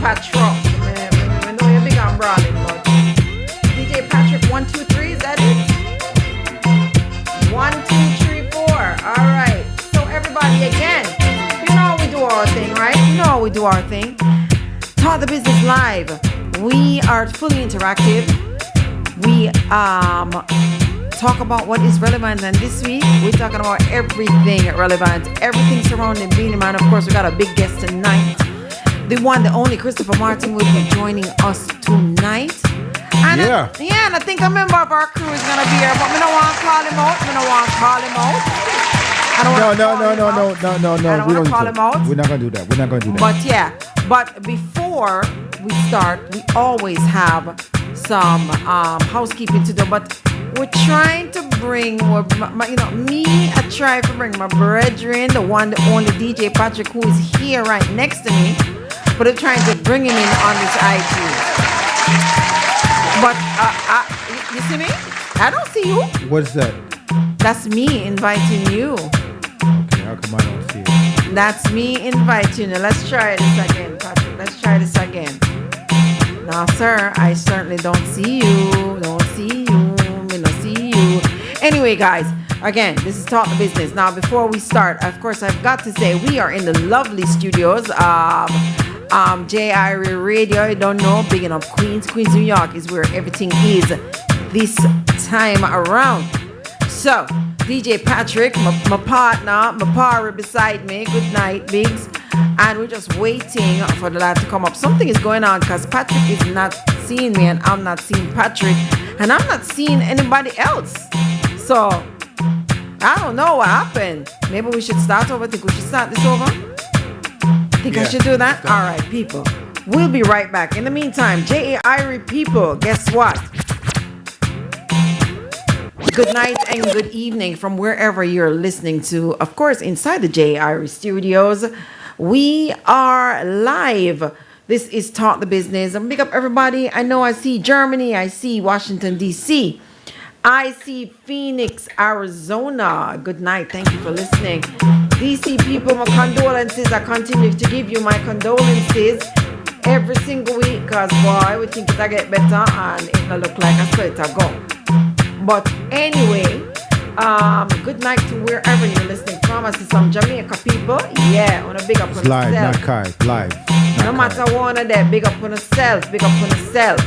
Patrick. I know you're big on brawling, but DJ Patrick, 1, 2, 3, is that it? 1, 2, 3, 4. All right. So everybody, again, you know how we do our thing, right? You know how we do our thing. TThe Business Live. We are fully interactive. We talk about what is relevant, and this week we're talking about everything relevant, everything surrounding Beenie Man. Of course, we got a big guest tonight. The one, the only Christopher Martin will be joining us tonight. And and I think a member of our crew is gonna be here, but we don't want to call him out. We don't want to call him out. No. We don't call him out. We're not gonna do that. But yeah, but before we start, we always have some housekeeping to do. But we're trying to bring, I try to bring my brethren, the one, the only DJ Patrick, who is here right next to me. But I'm trying to bring him in on this IG. But you see me? I don't see you. What's that? That's me inviting you. Okay, how come I don't see it? That's me inviting you. Let's try this again, Patrick. Let's try this again. No, sir, I certainly don't see you. Don't see you. Me not see you. Anyway, guys, again, this is TThe Business. Now, before we start, of course, I've got to say we are in the lovely studios. JAIRiE Radio, I don't know, big enough Queens, New York is where everything is this time around. So, DJ Patrick, my partner, my party beside me. Good night, Biggs. And we're just waiting for the lad to come up. Something is going on because Patrick is not seeing me and I'm not seeing Patrick. And I'm not seeing anybody else. So, I don't know what happened. Maybe we should start over. Think we should start this over? Think I should do that? All right, people. We'll be right back. In the meantime, JAIRiE people, guess what? Good night and good evening from wherever you're listening to. Of course, inside the JAIRiE studios, we are live. This is TThe Business. I'm big up everybody. I know I see Germany. I see Washington, D.C. I see Phoenix, Arizona. Good night. Thank you for listening. DC people, my condolences. I continue to give you my condolences every single week because, boy, we think it'll get better and it'll look like I saw it'll go. But anyway, good night to wherever you're listening from. I see some Jamaica people. Yeah, on a big up on live, yourself. not Kai, live. No matter one of them, big up on yourself, big up on yourself.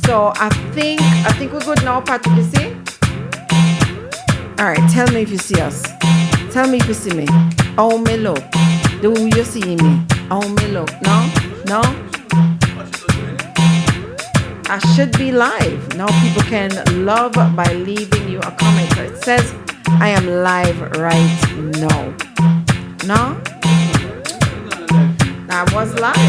So I think we're good now, Patrick, you see? All right, tell me if you see us. Tell me if you see me. Oh, Mellow. Do you see me? Oh, Mellow. No? I should be live. Now people can love by leaving you a comment. So it says I am live right now. No? I was live.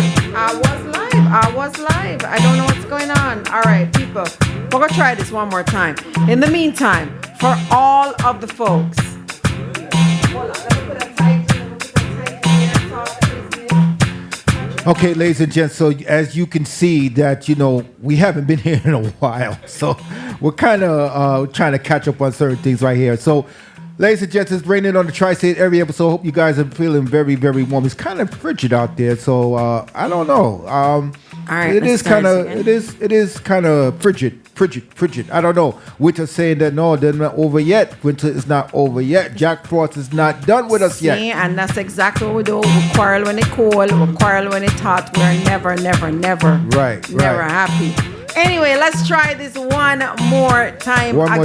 I don't know what's going on. All right, people. We're going to try this one more time. In the meantime, for all of the folks. Hold on, let me put a tight here. Okay, ladies and gents, so as you can see that, we haven't been here in a while. So we're kind of trying to catch up on certain things right here. So, ladies and gents, it's raining on the tri-state area, so I hope you guys are feeling very, very warm. It's kind of frigid out there, so I don't know. All right, it is kind of frigid. I don't know. Winter's saying that no, they're not over yet. Winter is not over yet. Jack Frost is not done with us yet. And that's exactly what we do. We quarrel when it's cold. We quarrel when it's hot. We're never happy. Anyway, let's try this one more time. One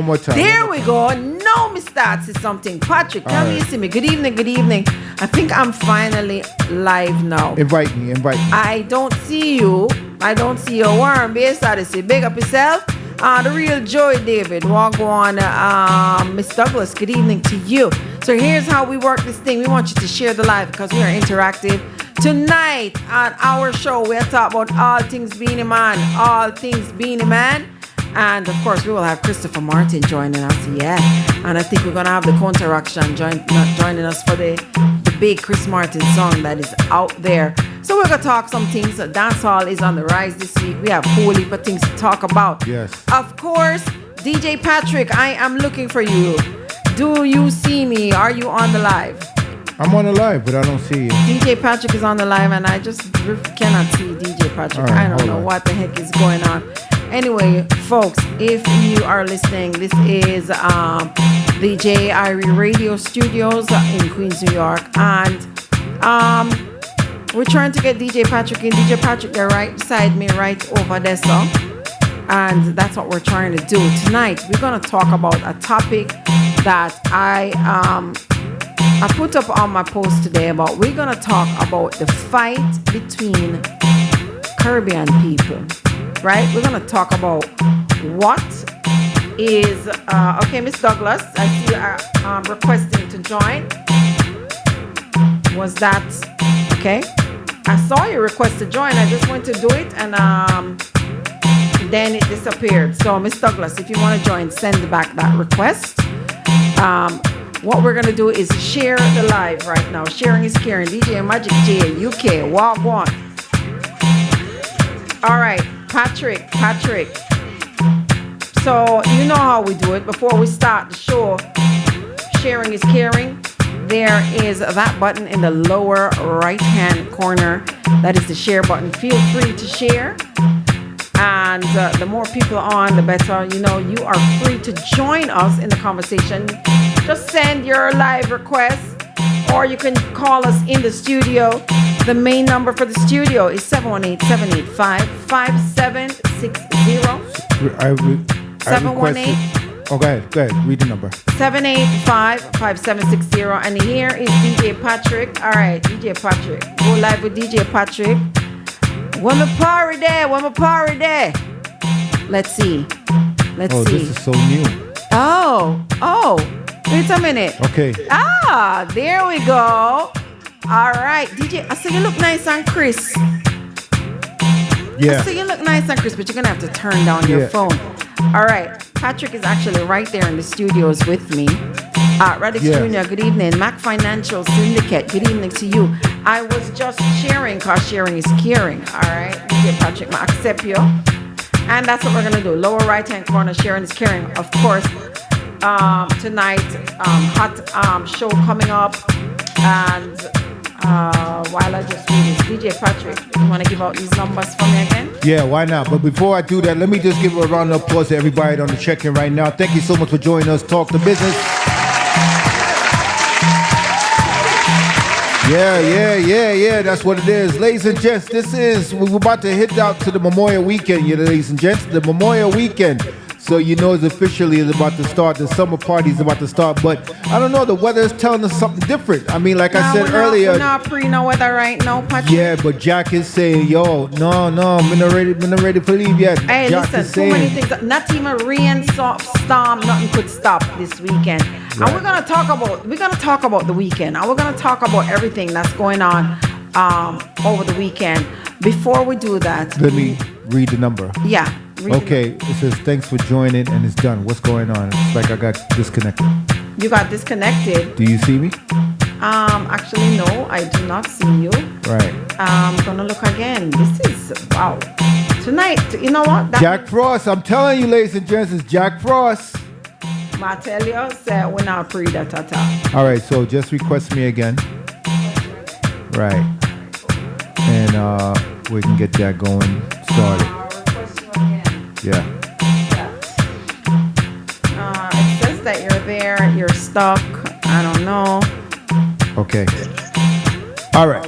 more time. There we go. No, me start to something. Patrick, tell me you see me. Good evening. I think I'm finally live now. Invite me. I don't see you. Warren Base, I see. Big up yourself. The real Joy David. Walk on, Miss Douglas. Good evening to you. So here's how we work this thing. We want you to share the live because we are interactive. Tonight on our show, we'll talk about all things Beenie Man, and of course we will have Christopher Martin joining us, and I think we're gonna have the counteraction joining us for the big Chris Martin song that is out there. So we're gonna talk some things. Dancehall is on the rise this week. We have a whole heap of things to talk about. Yes. Of course, DJ Patrick, I am looking for you. Do you see me? Are you on the live? I'm on the live, but I don't see you. DJ Patrick is on the live, and I just cannot see DJ Patrick. All right, I don't know what the heck is going on. Anyway, folks, if you are listening, this is the JAIRiE Radio Studios in Queens, New York, and we're trying to get DJ Patrick in. DJ Patrick, they're right beside me, right over there, so. And that's what we're trying to do. Tonight, we're going to talk about a topic that I put up on my post today about. We're going to talk about the fight between Caribbean people, right? We're going to talk about what is, okay, Miss Douglas, I see you requesting to join. Was that, okay? I saw your request to join. I just went to do it, and then it disappeared. So, Miss Douglas, if you want to join, send back that request. What we're going to do is share the live right now. Sharing is caring. DJ Magic J, UK, walk on. All right, Patrick. So, you know how we do it. Before we start the show, sharing is caring. There is that button in the lower right-hand corner. That is the share button. Feel free to share. And the more people on, the better. You know, you are free to join us in the conversation. Just send your live request, or you can call us in the studio. The main number for the studio is 718-785-5760. 718. Oh, go ahead. Read the number. 785-5760. And here is DJ Patrick. All right, DJ Patrick. Go live with DJ Patrick. When my party there. Let's see. Oh, this is so new. Oh. Wait a minute. Okay. There we go. All right, DJ. I see you look nice and crisp. Yeah. I see you look nice and crisp, but you're gonna have to turn down your phone. All right. Patrick is actually right there in the studios with me. Radix Jr., good evening. Mac Financial Syndicate, good evening to you. I was just sharing, because sharing is caring. All right, DJ Patrick, I accept you. And that's what we're going to do. Lower right-hand corner, sharing is caring. Of course, tonight, hot show coming up. And while I just do this, DJ Patrick, you want to give out these numbers for me again? Yeah, why not? But before I do that, let me just give a round of applause to everybody on the check-in right now. Thank you so much for joining us. Talk the business. Yeah. That's what it is. Ladies and gents, we're about to hit out to the Memorial Weekend, ladies and gents. The Memorial Weekend. So you know it's officially about to start. The summer party is about to start. But I don't know, the weather is telling us something different. I mean, like I said earlier. We're not no weather right now, Patrick. Yeah, but Jack is saying, no, I'm not ready to leave yet. Hey, Jack listen, too many things. Not even rain, storm, nothing could stop this weekend. Right. And we're gonna talk about the weekend. And we're gonna talk about everything that's going on over the weekend. Before we do that, let me read the number. Yeah. Okay, it says thanks for joining and it's done. What's going on? It's like I got disconnected. You got disconnected. Do you see me? Actually no, I do not see you. Right. I'm gonna look again. This is wow. Tonight, you know what? Jack Frost. I'm telling you, ladies and gents, it's Jack Frost. I tell you, say we're not pre that at all. All right, so just request me again. Right. And we can get that going started. Yeah. It says that you're there, you're stuck. I don't know. Okay. All right.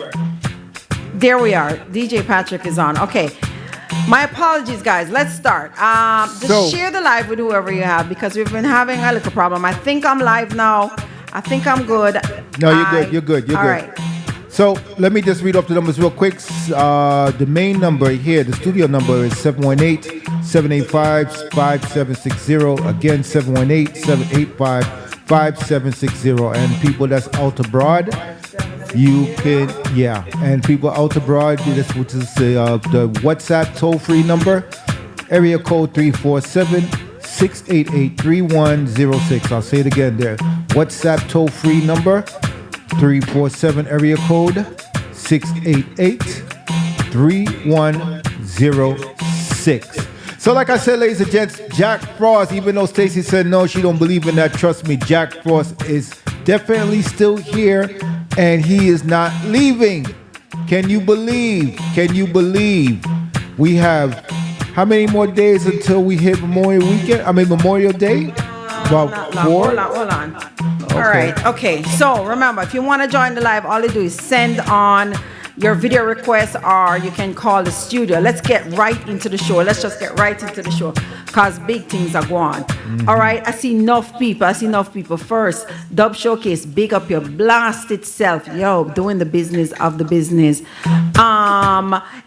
There we are. DJ Patrick is on. Okay. My apologies, guys. Let's start. Just share the live with whoever you have, because we've been having a little problem. I think I'm live now. I think I'm good. No, you're good. All right. So let me just read off the numbers real quick. The main number here, the studio number is 718-785-5760. Again, 718-785-5760. And people that's out abroad, you can, and people out abroad, which is the WhatsApp toll-free number, area code 347-688-3106. I'll say it again there. WhatsApp toll-free number, 347 area code 688-3106. So like I said, ladies and gents, Jack Frost, even though Stacy said no, she don't believe in that, trust me, Jack Frost is definitely still here and he is not leaving. Can you believe? Can you believe? We have how many more days until we hit Memorial Weekend? I mean Memorial Day? About 4? Hold on. All right. Okay. So remember, if you want to join the live, all you do is send on your video request, or you can call the studio. Let's get right into the show. Let's just get right into the show, because big things are going on. All right. I see enough people. First, Dub Showcase, big up your blasted self. Yo, doing the business of the business.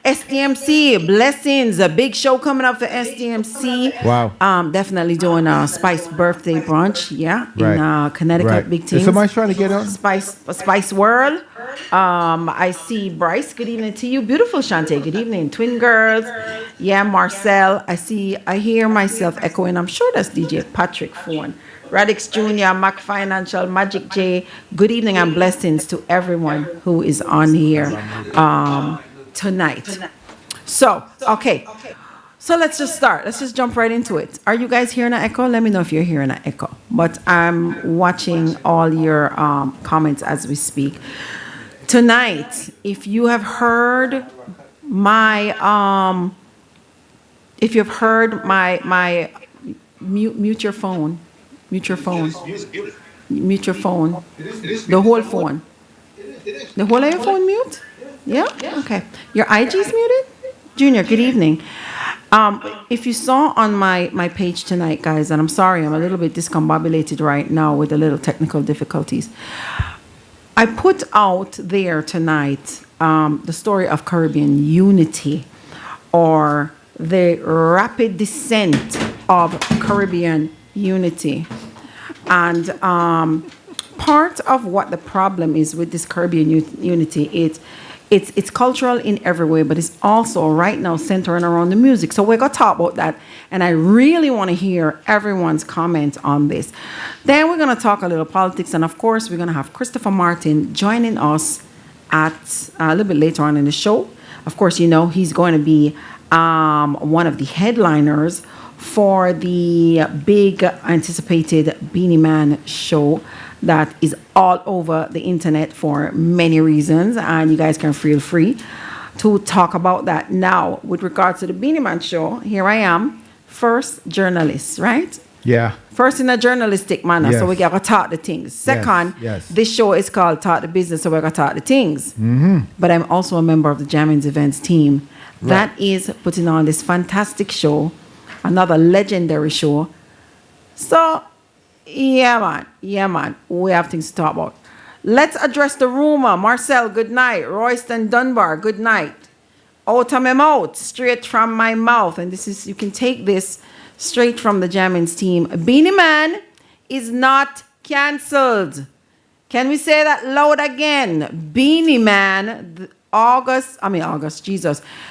SDMC, blessings. A big show coming up for SDMC. Wow. Definitely doing a Spice birthday brunch. Yeah. Right. In Connecticut. Right. Big Is things. somebody trying to get on? Spice World. I see Bryce. Good evening to you. Beautiful Shantae. Good evening. Twin girls. Yeah, Marcel. I hear myself echoing. I'm sure that's DJ Patrick phone. Radix Jr., Mac Financial, Magic J. Good evening and blessings to everyone who is on here tonight. So, okay. So let's just start. Let's just jump right into it. Are you guys hearing an echo? Let me know if you're hearing an echo. But I'm watching all your comments as we speak. Tonight, if you have heard my mute your phone. Mute your phone. Mute your phone. The whole phone. The whole of your phone mute? Yeah? Okay. Your IG's muted? Junior, good evening. If you saw on my page tonight, guys, and I'm sorry, I'm a little bit discombobulated right now with the little technical difficulties. I put out there tonight the story of Caribbean unity, or the rapid descent of Caribbean unity. And part of what the problem is with this Caribbean unity, it's cultural in every way, but it's also right now centering around the music. So we're going to talk about that, and I really want to hear everyone's comment on this. Then we're going to talk a little politics, and of course, we're going to have Christopher Martin joining us at a little bit later on in the show. Of course, you know, he's going to be one of the headliners for the big anticipated Beanie Man show that is all over the internet for many reasons, and you guys can feel free to talk about that. Now, with regards to the Beanie Man show, here I am, first journalist, right? Yeah. First in a journalistic manner, Yes. so we gotta talk the things. Second, Yes. this show is called Talk the Business, so we gotta talk the things. Mm-hmm. But I'm also a member of the Jammins Events team that is putting on this fantastic show, another legendary show. So, yeah, man, we have things to talk about. Let's address the rumor. Marcel, good night. Royston Dunbar, good night. Out of my mouth, straight from my mouth. And this is, you can take this straight from the Jammins team. Beanie Man is not cancelled. Can we say that loud again? Beanie Man,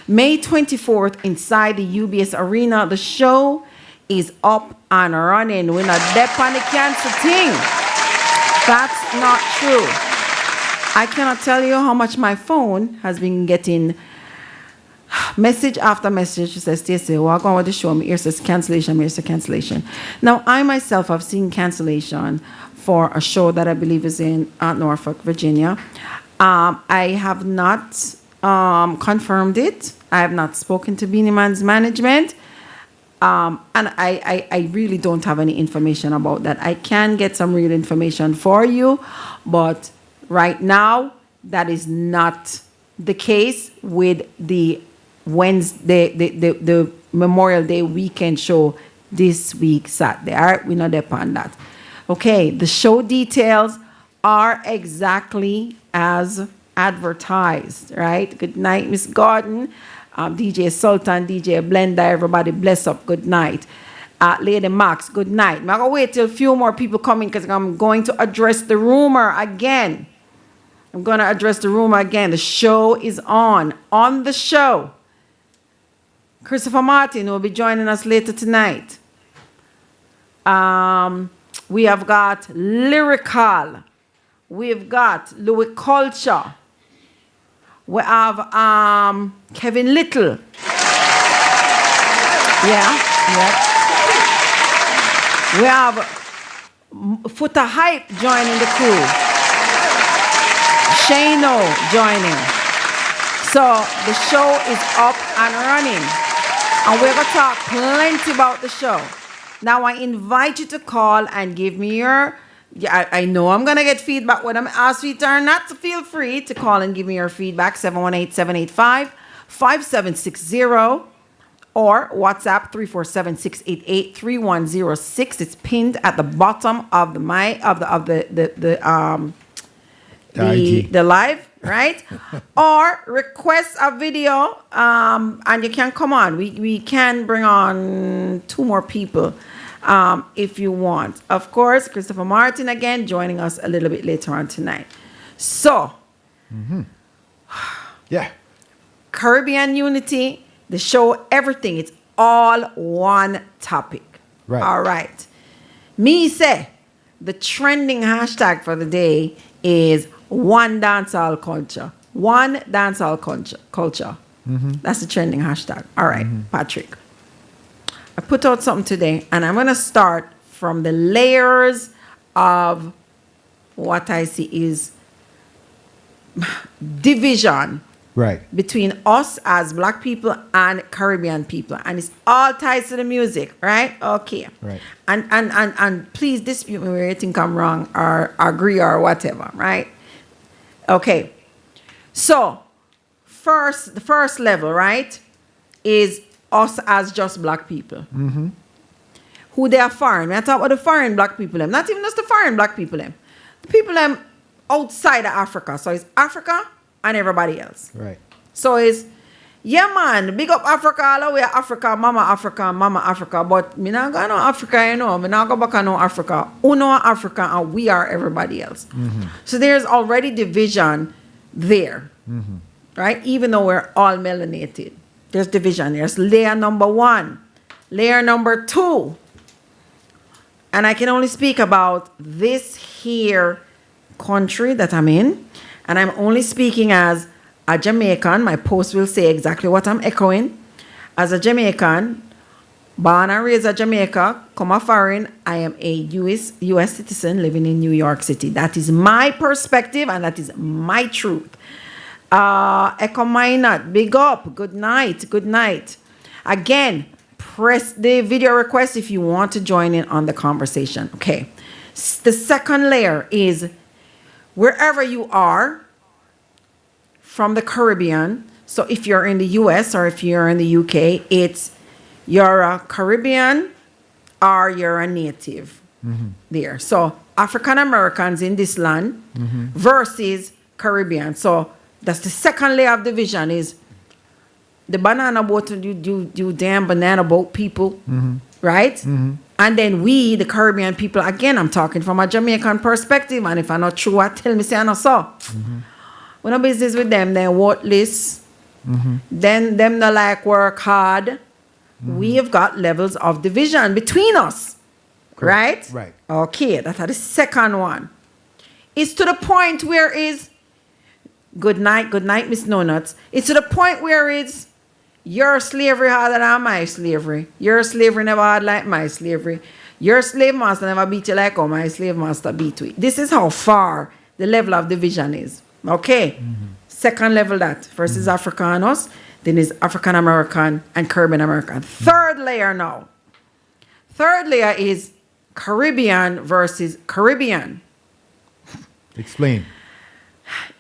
May 24th inside the UBS Arena. The show is up and running. We're not dep on the cancel thing. That's not true. I cannot tell you how much my phone has been getting message after message. It says, TThe, walk on with the show. Here says cancellation, here says cancellation. Now, I myself have seen cancellation for a show that I believe is in Norfolk, Virginia. I have not confirmed it. I have not spoken to Beanie Man's management. And I really don't have any information about that. I can get some real information for you, but right now, that is not the case with the Wednesday, the Memorial Day weekend show this week, Saturday. All right, we're not there on that. Okay, the show details are exactly as advertised, right? Good night, Miss Gordon. DJ Sultan, DJ Blender, everybody bless up, good night. Lady Max, good night. I'm going to wait till a few more people come in because I'm going to address the rumor again. The show is on. On the show, Christopher Martin will be joining us later tonight. We have got Lyrical. We've got Louis Culture. We have Kevin Little. Yeah. We have TThe Hype joining the crew. Shano joining. So the show is up and running. And we're going to talk plenty about the show. Now, I invite you to call and give me your... I know I'm going to get feedback when I'm asked you or not, so feel free to call and give me your feedback, 718-785-5760, or WhatsApp 347-688-3106. It's pinned at the bottom of the live, right? Or request a video, and you can come on. We can bring on 2 more people if you want. Of course, Christopher Martin again joining us a little bit later on tonight. So, yeah, Caribbean Unity, the show, everything. It's all one topic. Right. All right. Me say the trending hashtag for the day is one dancehall culture. One dancehall culture. That's the trending hashtag. All right, Patrick. I put out something today, and I'm going to start from the layers of what I see is division between us as black people and Caribbean people. And it's all tied to the music, right? Okay. Right. And please dispute me where you think I'm wrong or agree or whatever, right? Okay. So, the first level, right, is us as just black people. Who they are foreign. When I talk about the foreign black people, them. Not even just the foreign black people, them. The people them outside of Africa. So it's Africa and everybody else. Right. So it's, yeah man, big up Africa, all the way Africa, mama Africa. But me not go no Africa, you know. Me not go back no Africa. Uno Africa and we are everybody else. So there's already division there. Right? Even though we're all melanated. There's division. There's layer number 1. Layer number 2. And I can only speak about this here country that I'm in. And I'm only speaking as a Jamaican. My post will say exactly what I'm echoing. As a Jamaican, born and raised in Jamaica, come a foreign, I am a US citizen living in New York City. That is my perspective and that is my truth. Echo Minot, big up, good night. Again, press the video request if you want to join in on the conversation. Okay. The second layer is wherever you are from the Caribbean. So if you're in the US or if you're in the UK, it's you're a Caribbean or you're a native there. So African Americans in this land versus Caribbean. So that's the second layer of division is the banana boat, you damn banana boat people, right? And then we, the Caribbean people, again, I'm talking from a Jamaican perspective, and if I'm not true, I tell me, say I not so. We no business with them, they're worthless. Then them no like work hard. We have got levels of division between us, right? Right. Okay, that's the second one. It's to the point where is good night, Miss No Nuts. It's to the point where it's your slavery harder than my slavery. Your slavery never hard like my slavery. Your slave master never beat you like how my slave master beat you. This is how far the level of division is. Okay. Second level that. First is Africa and us. Then is African American and Caribbean American. Third layer now. Third layer is Caribbean versus Caribbean. Explain.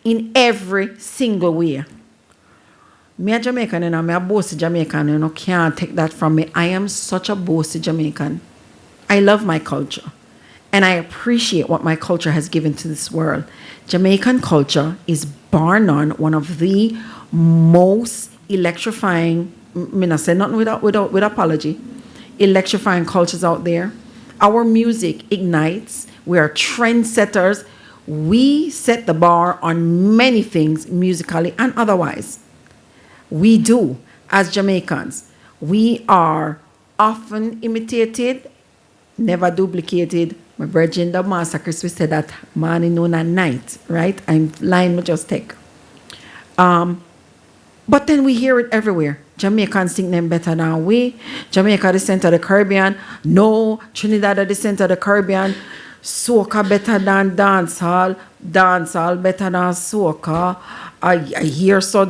In every single way. Me a Jamaican, you know, me a bossy Jamaican, you know, can't take that from me. I am such a bossy Jamaican. I love my culture. And I appreciate what my culture has given to this world. Jamaican culture is bar none one of the most electrifying, me not say nothing with apology, electrifying cultures out there. Our music ignites. We are trendsetters. We set the bar on many things, musically and otherwise. We do, as Jamaicans. We are often imitated, never duplicated. My brethren, the Master Chris, we said that morning, noon, and night, right? I'm lying, me just take. But then we hear it everywhere. Jamaicans think them better than we. Jamaica, the center of the Caribbean. No, Trinidad, the center of the Caribbean. Soca better than dancehall, dancehall better than soca. I hear so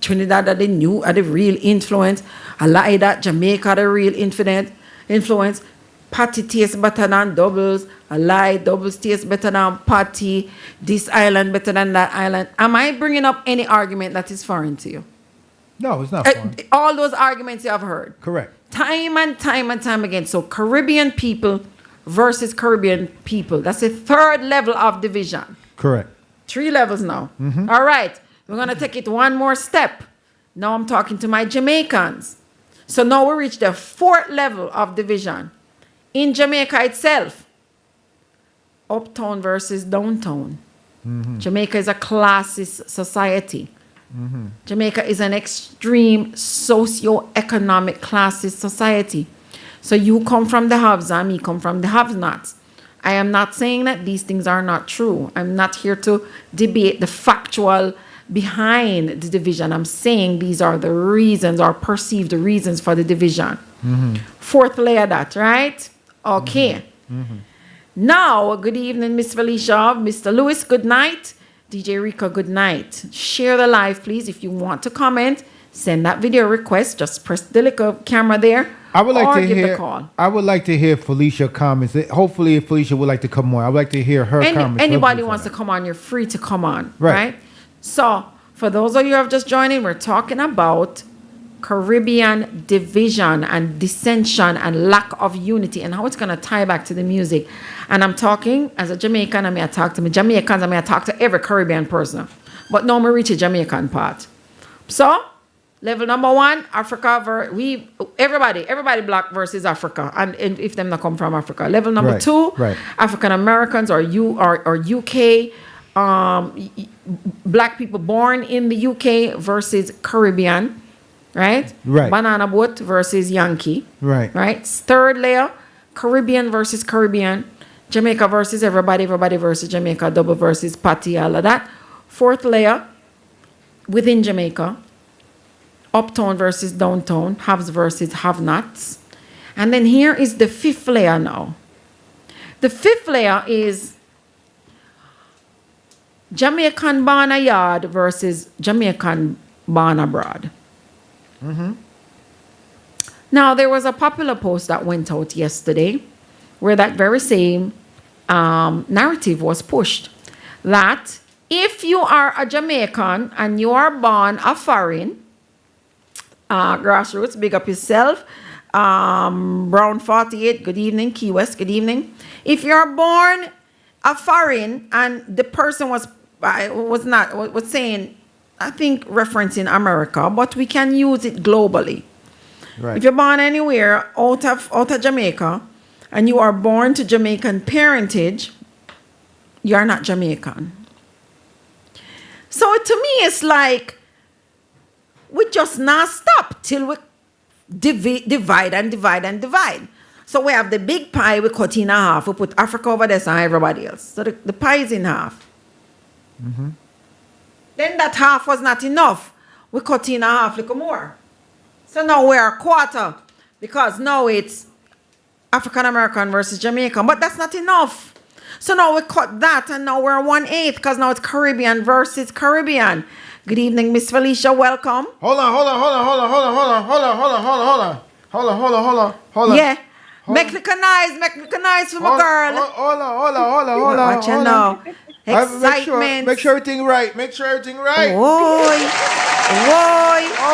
Trinidad are the new, are the real influence. I like that Jamaica the real influence. Patty tastes better than doubles. I like doubles taste better than patty. This island better than that island. Am I bringing up any argument that is foreign to you? No, it's not fun. All those arguments you have heard. Correct. Time and time and time again. So Caribbean people versus Caribbean people. That's a third level of division. Correct. 3 levels now. All right. We're going to take it one more step. Now I'm talking to my Jamaicans. So now we reach the 4th level of division. In Jamaica itself, uptown versus downtown. Jamaica is a classist society. Jamaica is an extreme socio-economic classist society. So you come from the haves and me come from the have-nots. I am not saying that these things are not true. I'm not here to debate the factual behind the division. I'm saying these are the reasons or perceived reasons for the division. 4th layer that, right? Okay. Now, good evening, Miss Felicia. Mr. Lewis, good night. DJ Rico, good night. Share the live, please. If you want to comment, send that video request. Just press the little camera there. I would like or to give hear. the call. I would like to hear Felicia comments. Hopefully, if Felicia would like to come on, I would like to hear her comments. Anybody wants to come on, you're free to come on. Right. So, for those of you who have just joined in, we're talking about Caribbean division and dissension and lack of unity and how it's going to tie back to the music. And I'm talking as a Jamaican, I talk to me Jamaicans, I talk to every Caribbean person. But now we reach the Jamaican part. So, level number 1, Africa, everybody black versus Africa. And if them not come from Africa. Level number 2, African Americans or UK, black people born in the UK versus Caribbean. Right? Banana boat versus Yankee. Right? 3rd layer, Caribbean versus Caribbean. Jamaica versus everybody versus Jamaica, double versus patty, all of that. 4th layer, within Jamaica, uptown versus downtown, haves versus have-nots. And then here is the 5th layer now. The 5th layer is Jamaican born yard versus Jamaican born abroad. Now, there was a popular post that went out yesterday where that very same narrative was pushed. That if you are a Jamaican and you are born a foreign, grassroots, big up yourself. Brown 48, good evening. Key West, good evening. If you're born a foreign and the person was saying, I think referencing America, but we can use it globally. If you're born anywhere out of Jamaica and you are born to Jamaican parentage, you are not Jamaican. So to me, it's like we just not stop till we divide and divide and divide. So we have the big pie, we cut in half, we put Africa over there and everybody else. So the pie is in half. Then that half was not enough. We cut in a half little more. So now we're a quarter because now it's African American versus Jamaican. But that's not enough. So now we cut that and now we're 1/8 because now it's Caribbean versus Caribbean. Good evening, Miss Felicia. Welcome. Hold on. Yeah. Make the nice for my girl. Hold on. Watch it now. Excitement. Make sure everything right. Oi.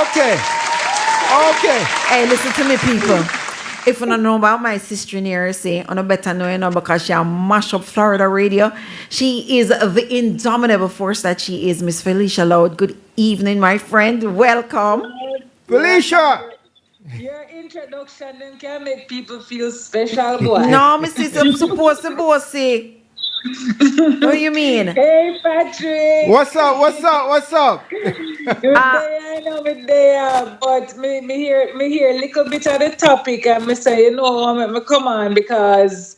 Okay. Hey, listen to me, people. If you don't know about my sister in here, say, I better know, because she mash up Florida radio. She is the indomitable force that she is, Miss Felicia Loud. Good evening, my friend. Welcome. Felicia. Your introduction can make people feel special, boy. No, Miss Sister, I'm supposed to bossy. What do you mean? Hey, Patrick. What's up? Good day, but me hear a little bit of the topic and me say, me come on, because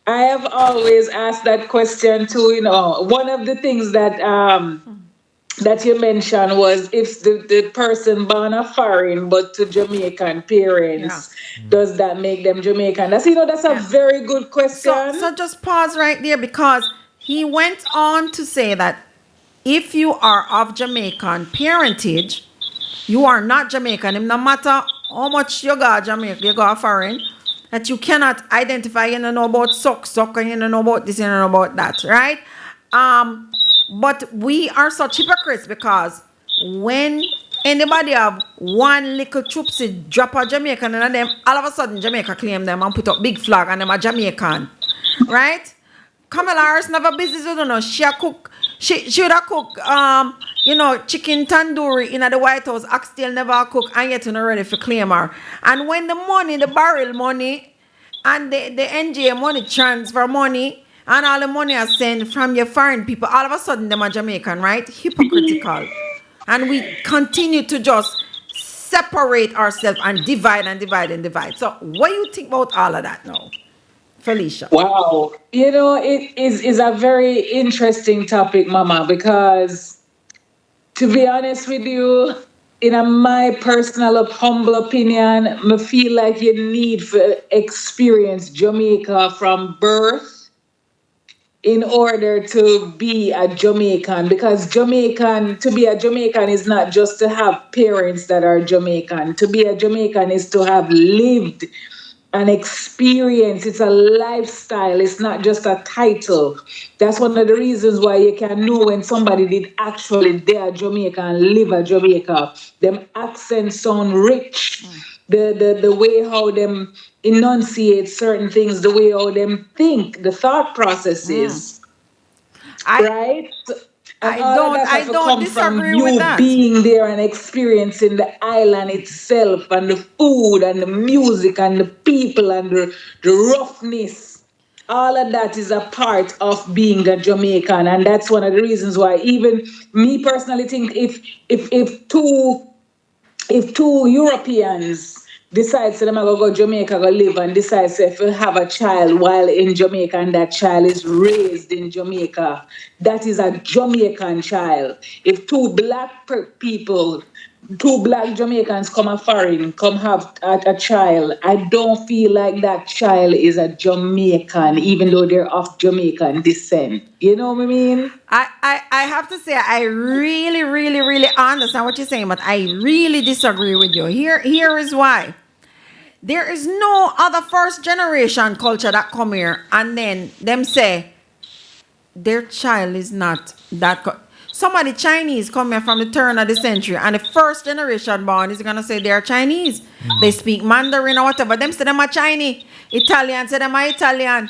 I have always asked that question too. One of the things that that you mentioned was if the person born a foreign but to Jamaican Yeah. parents, does that make them Jamaican? That's a Yeah. very good question. So just pause right there because he went on to say that if you are of Jamaican parentage, you are not Jamaican. No matter how much you got Jamaica, you got foreign, that you cannot identify, you don't know about suck, and you don't know about this, you don't know about that, right? But we are such hypocrites because when anybody have one little troopsy drop a Jamaican and them, all of a sudden Jamaica claim them and put up big flag and them a Jamaican, right? Kamala Harris never business, you don't know. She a cook. She would have cook, chicken tandoori in the White House. Oxtail never cook, and yet you're not ready for claim her. And when the money, the barrel money, and the NGA money transfer money, and all the money are sent from your foreign people, all of a sudden them are Jamaican, right? Hypocritical. And we continue to just separate ourselves and divide and divide and divide. So what do you think about all of that now, Felicia? Wow. It is a very interesting topic, Mama, because to be honest with you, in my personal humble opinion, I feel like you need to experience Jamaica from birth in order to be a Jamaican, because to be a Jamaican is not just to have parents that are Jamaican. To be a Jamaican is to have lived an experience. It's a lifestyle. It's not just a title. That's one of the reasons why you can know when somebody did actually dare Jamaica and live a Jamaica. Them accents sound rich. The way how them enunciate certain things, the way how them think, the thought processes, right? And I don't disagree with that. Being there and experiencing the island itself and the food and the music and the people and the roughness. All of that is a part of being a Jamaican, and that's one of the reasons why even me personally think if two Europeans decides to them go Jamaica go live and decides to have a child while in Jamaica and that child is raised in Jamaica, that is a Jamaican child. If two black Jamaicans come a foreign, come have a child, I don't feel like that child is a Jamaican, even though they're of Jamaican descent. You know what I mean? I have to say I really, really, really understand what you're saying, but I really disagree with you. Here is why. There is no other first generation culture that come here and then them say their child is not that. Some of the Chinese come here from the turn of the century and the first generation born is going to say they're Chinese. They speak Mandarin or whatever. Them say them are Chinese. Italian say them are Italian.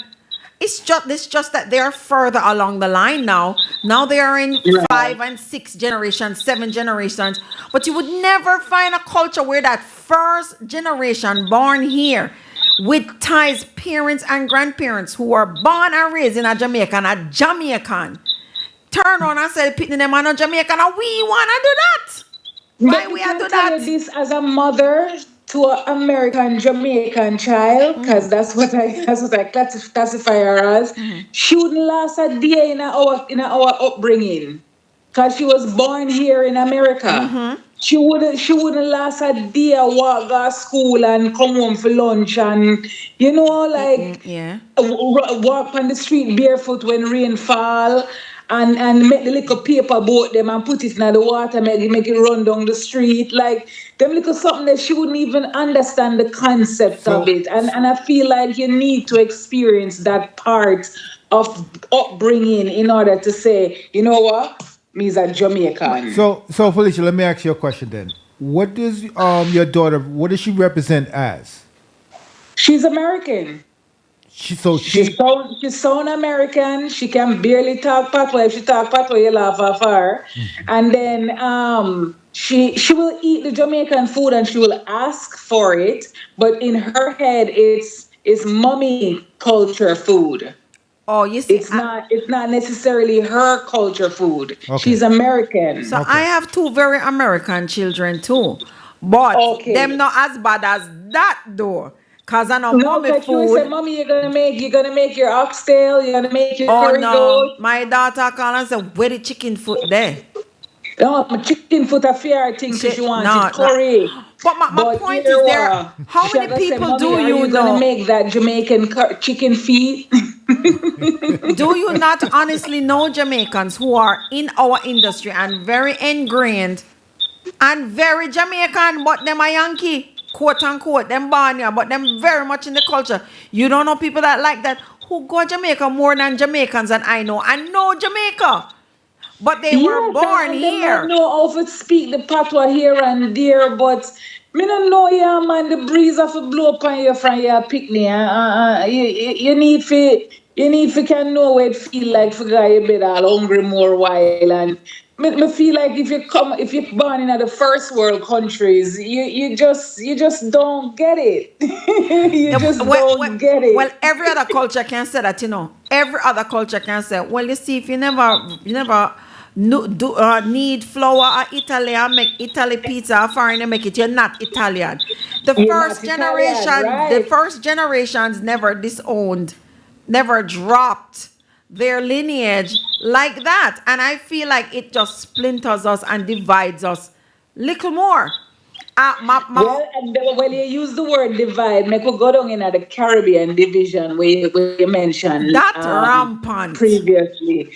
It's just that they're further along the line now. Now they are in 5 and 6 generations, 7 generations. But you would never find a culture where that first generation born here with ties, parents and grandparents who were born and raised in a Jamaican, turn on and say, picking them on a Jamaican, and we want to do that. Why we are do that? This as a mother to an American Jamaican child, because that's what I classify her as. She wouldn't last a day in our upbringing, because she was born here in America. She wouldn't last a day walk to school and come home for lunch and walk on the street barefoot when rain fall. And make the little paper boat them and put it in the water, make it run down the street. Like them little something that she wouldn't even understand the concept of it. And I feel like you need to experience that part of upbringing in order to say, you know what? Me's a Jamaican. So Felicia, let me ask you a question then. What does your daughter, what does she represent as? She's American. She's so American. She can barely talk patois. If she talk patois, you laugh at her. And then she will eat the Jamaican food and she will ask for it. But in her head, it's mommy culture food. Oh, you see, it's not necessarily her culture food. Okay. She's American. So I have 2 very American children too, but them not as bad as that though. Cause I know mommy food. You say, mommy, you're gonna make your oxtail. You're gonna make your curry goat. My daughter call and say, where the chicken foot there? No, my chicken foot a fair thing because Shit, she want no, it curry. But my But point here is there. How she many gonna say, people "Mommy, do are you you gonna know? make that Jamaican chicken feet?" Do you not honestly know Jamaicans who are in our industry and very ingrained and very Jamaican, but them a Yankee, quote unquote, them born here, but them very much in the culture. You don't know people that like that who go Jamaica more than Jamaicans and I know Jamaica, but they were Yes, born and they might here. know how to speak the patois here and there, but me don't know, yeah, man, the breeze of a blow upon you from your picnic. You need to can know what it feel like for guy you bed all hungry more while. And me feel like if you're born in the first world countries, you just don't get it. You Yeah, just don't get well, it. every other culture can say that, Every other culture can say, well, you see, if you never need flour or Italy or make Italy pizza or foreigner make it, you're not Italian. You're not Italian, The right? first generations never disowned, never dropped their lineage like that. And I feel like it just splinters us and divides us little more. Well, you use the word divide. Make we go down in the Caribbean division where you mentioned That rampant. previously.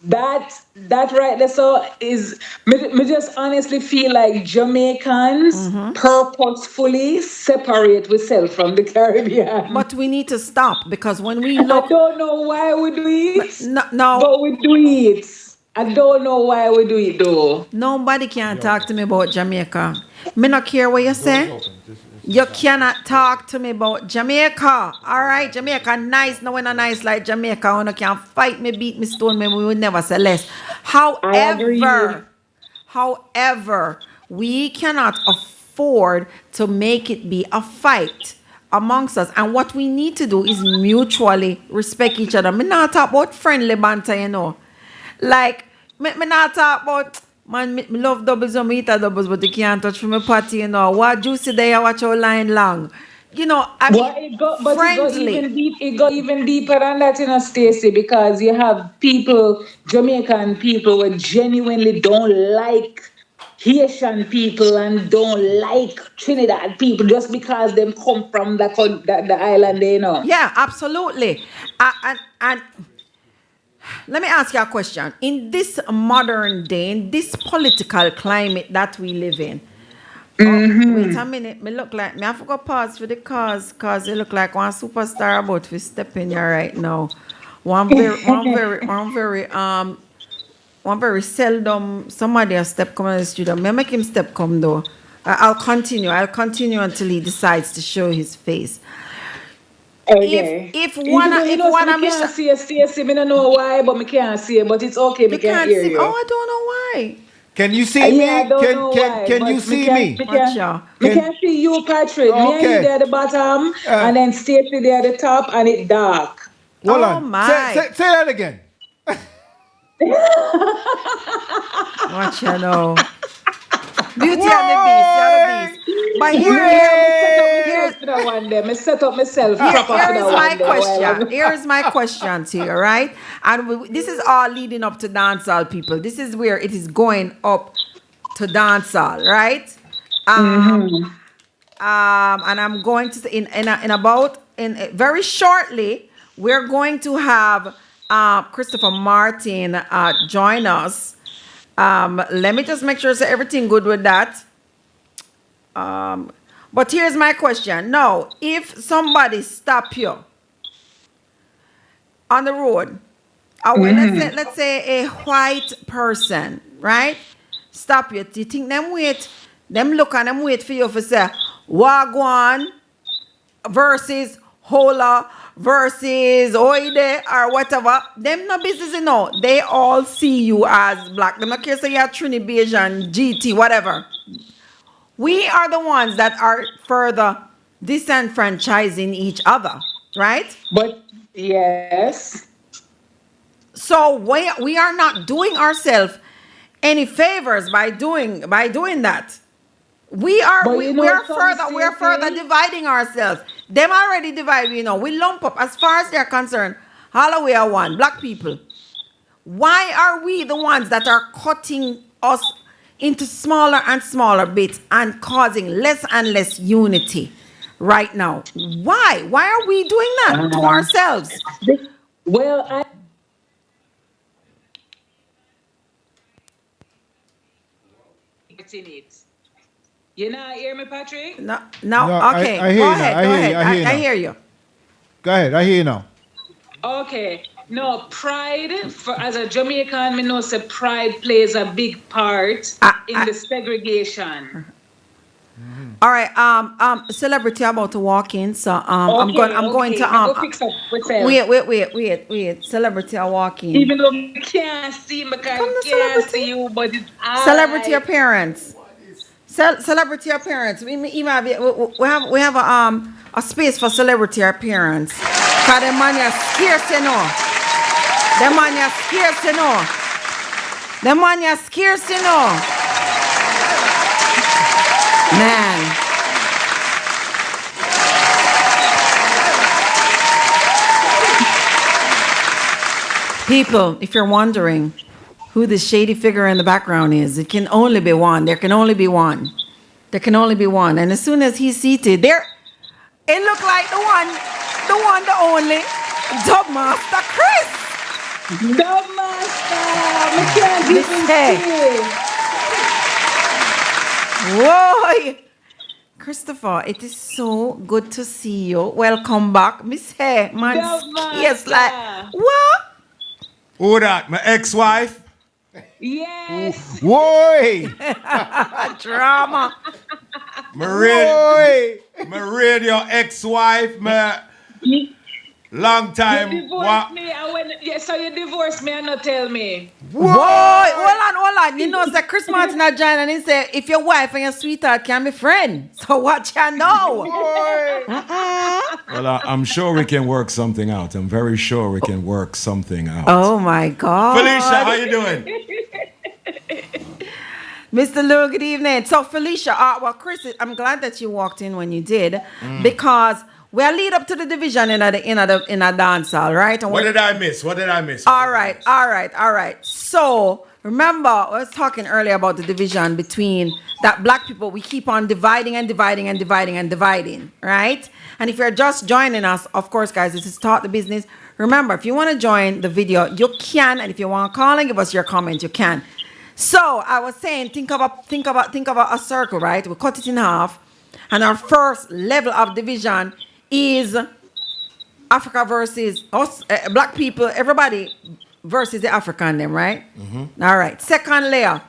That right there so is me just honestly feel like Jamaicans purposefully separate ourselves from the Caribbean. But we need to stop because when we I look, don't know why we do it, no, no, but we do it. I don't know why we do it though. nobody can talk to me about Jamaica. Me not care what you say. You cannot talk to me about Jamaica. All right, Jamaica nice. No, we're not nice like Jamaica. When you can fight me, beat me, stone me, we will never say less. I agree. However, we cannot afford to make it be a fight amongst us. And what we need to do is mutually respect each other. Me not talk about friendly banter. Like, me not talk about, man, me love doubles and me eat a doubles, but you can't touch from my party. What juicy day, I watch your line long. I Well, mean, it go friendly. even deep. It go even deeper than that, Stacey, because you have people, Jamaican people, who genuinely don't like Haitian people and don't like Trinidad people just because them come from the island. Yeah, absolutely. And let me ask you a question. In this modern day, in this political climate that we live in, wait a minute, me look like me have to go pause for the cause you look like one superstar about to step in here right now. One very seldom somebody a step come in the studio. Me make him step come though. I'll continue until he decides to show his face. Okay. If You one know, if so one me of can't see you, Stacey. Me don't know why, but me can't see you. But it's okay. Me you can't can't hear see. you. Oh, I don't know why. Can you see me? Yeah, I don't know why. Can but you see me? Watch ya. Me can see you, Patrick. Me and you Okay. there at the bottom, and then Stacey there at the top, and it dark. Hold Oh on. my. Say that again. Watch ya now. Beauty and the Beast, you're the beast. But Me set up myself here proper for is that my one there. question. Here is my question to you, right? And this is all leading up to dancehall, people. This is where it is going up to dancehall, right? And I'm going to in very shortly we're going to have Christopher Martin join us. Let me just make sure so everything good with that. But here's my question. Now, if somebody stop you on the road, let's say a white person, right? Stop you. Do you think them look and them wait for you to say Wagwan versus Hola versus Oide or whatever? Them no business, They all see you as black. Them not care say you're Trini, Bayesian, GT, whatever. We are the ones that are further disenfranchising each other, right? But yes. So we are not doing ourselves any favors by doing that. We are further dividing ourselves. Them already divide, we lump up as far as they're concerned. Holloway are one, black people. Why are we the ones that are cutting us into smaller and smaller bits and causing less and less unity right now. Why? Why are we doing that to ourselves? Well, I in it. You not hear me, Patrick? No, No, okay. I hear Go you now. ahead. I Go hear you. ahead. I hear you I now. hear you. Go ahead. I hear you now. Okay. No, pride, as a Jamaican, me know say pride plays a big part in the segregation. All right. Celebrity about to walk in, so I'm going to Go fix up myself. wait. Celebrity are walking. Even though I can't see me, because Come I to can't celebrity. see you, but it's Celebrity appearance. Celebrity appearance. We have a space for celebrity appearance. Cause the man is scarce, you know. The man is scarce, you know. The man is scarce, you know. Man. People, if you're wondering who this shady figure in the background is, it can only be one. There can only be one. There can only be one. And as soon as he's seated, there, it looked like the only, Dubmaster Chris. Dubmaster! I can't even see. Whoa! Christopher, it is so good to see you. Welcome back. Miss Hay, man. Yes, like, what? Who that? My ex-wife? Yes. Boy! Drama. Boy! My radio ex-wife, my long time. You divorced me. So you divorced me and not tell me. Whoa! Hold on. You know, say Chris Martin had joined and he said, if your wife and your sweetheart can be friends, so what you know? Well, I'm sure we can work something out. I'm very sure we can work something out. Oh my God. Felicia, how you doing? Mr. Lou, good evening. So Felicia, well, Chris, I'm glad that you walked in when you did, because we'll lead up to the division in a dance hall, right? And What did I miss? All right. So remember, I was talking earlier about the division between that black people, we keep on dividing, right? And if you're just joining us, of course, guys, this is Talk the Business. Remember, if you want to join the video, you can, and if you want to call and give us your comment, you can. So I was saying, think about a circle, right? We cut it in half, and our first level of division is Africa versus us, black people, everybody versus the African them, right? All right. Second layer,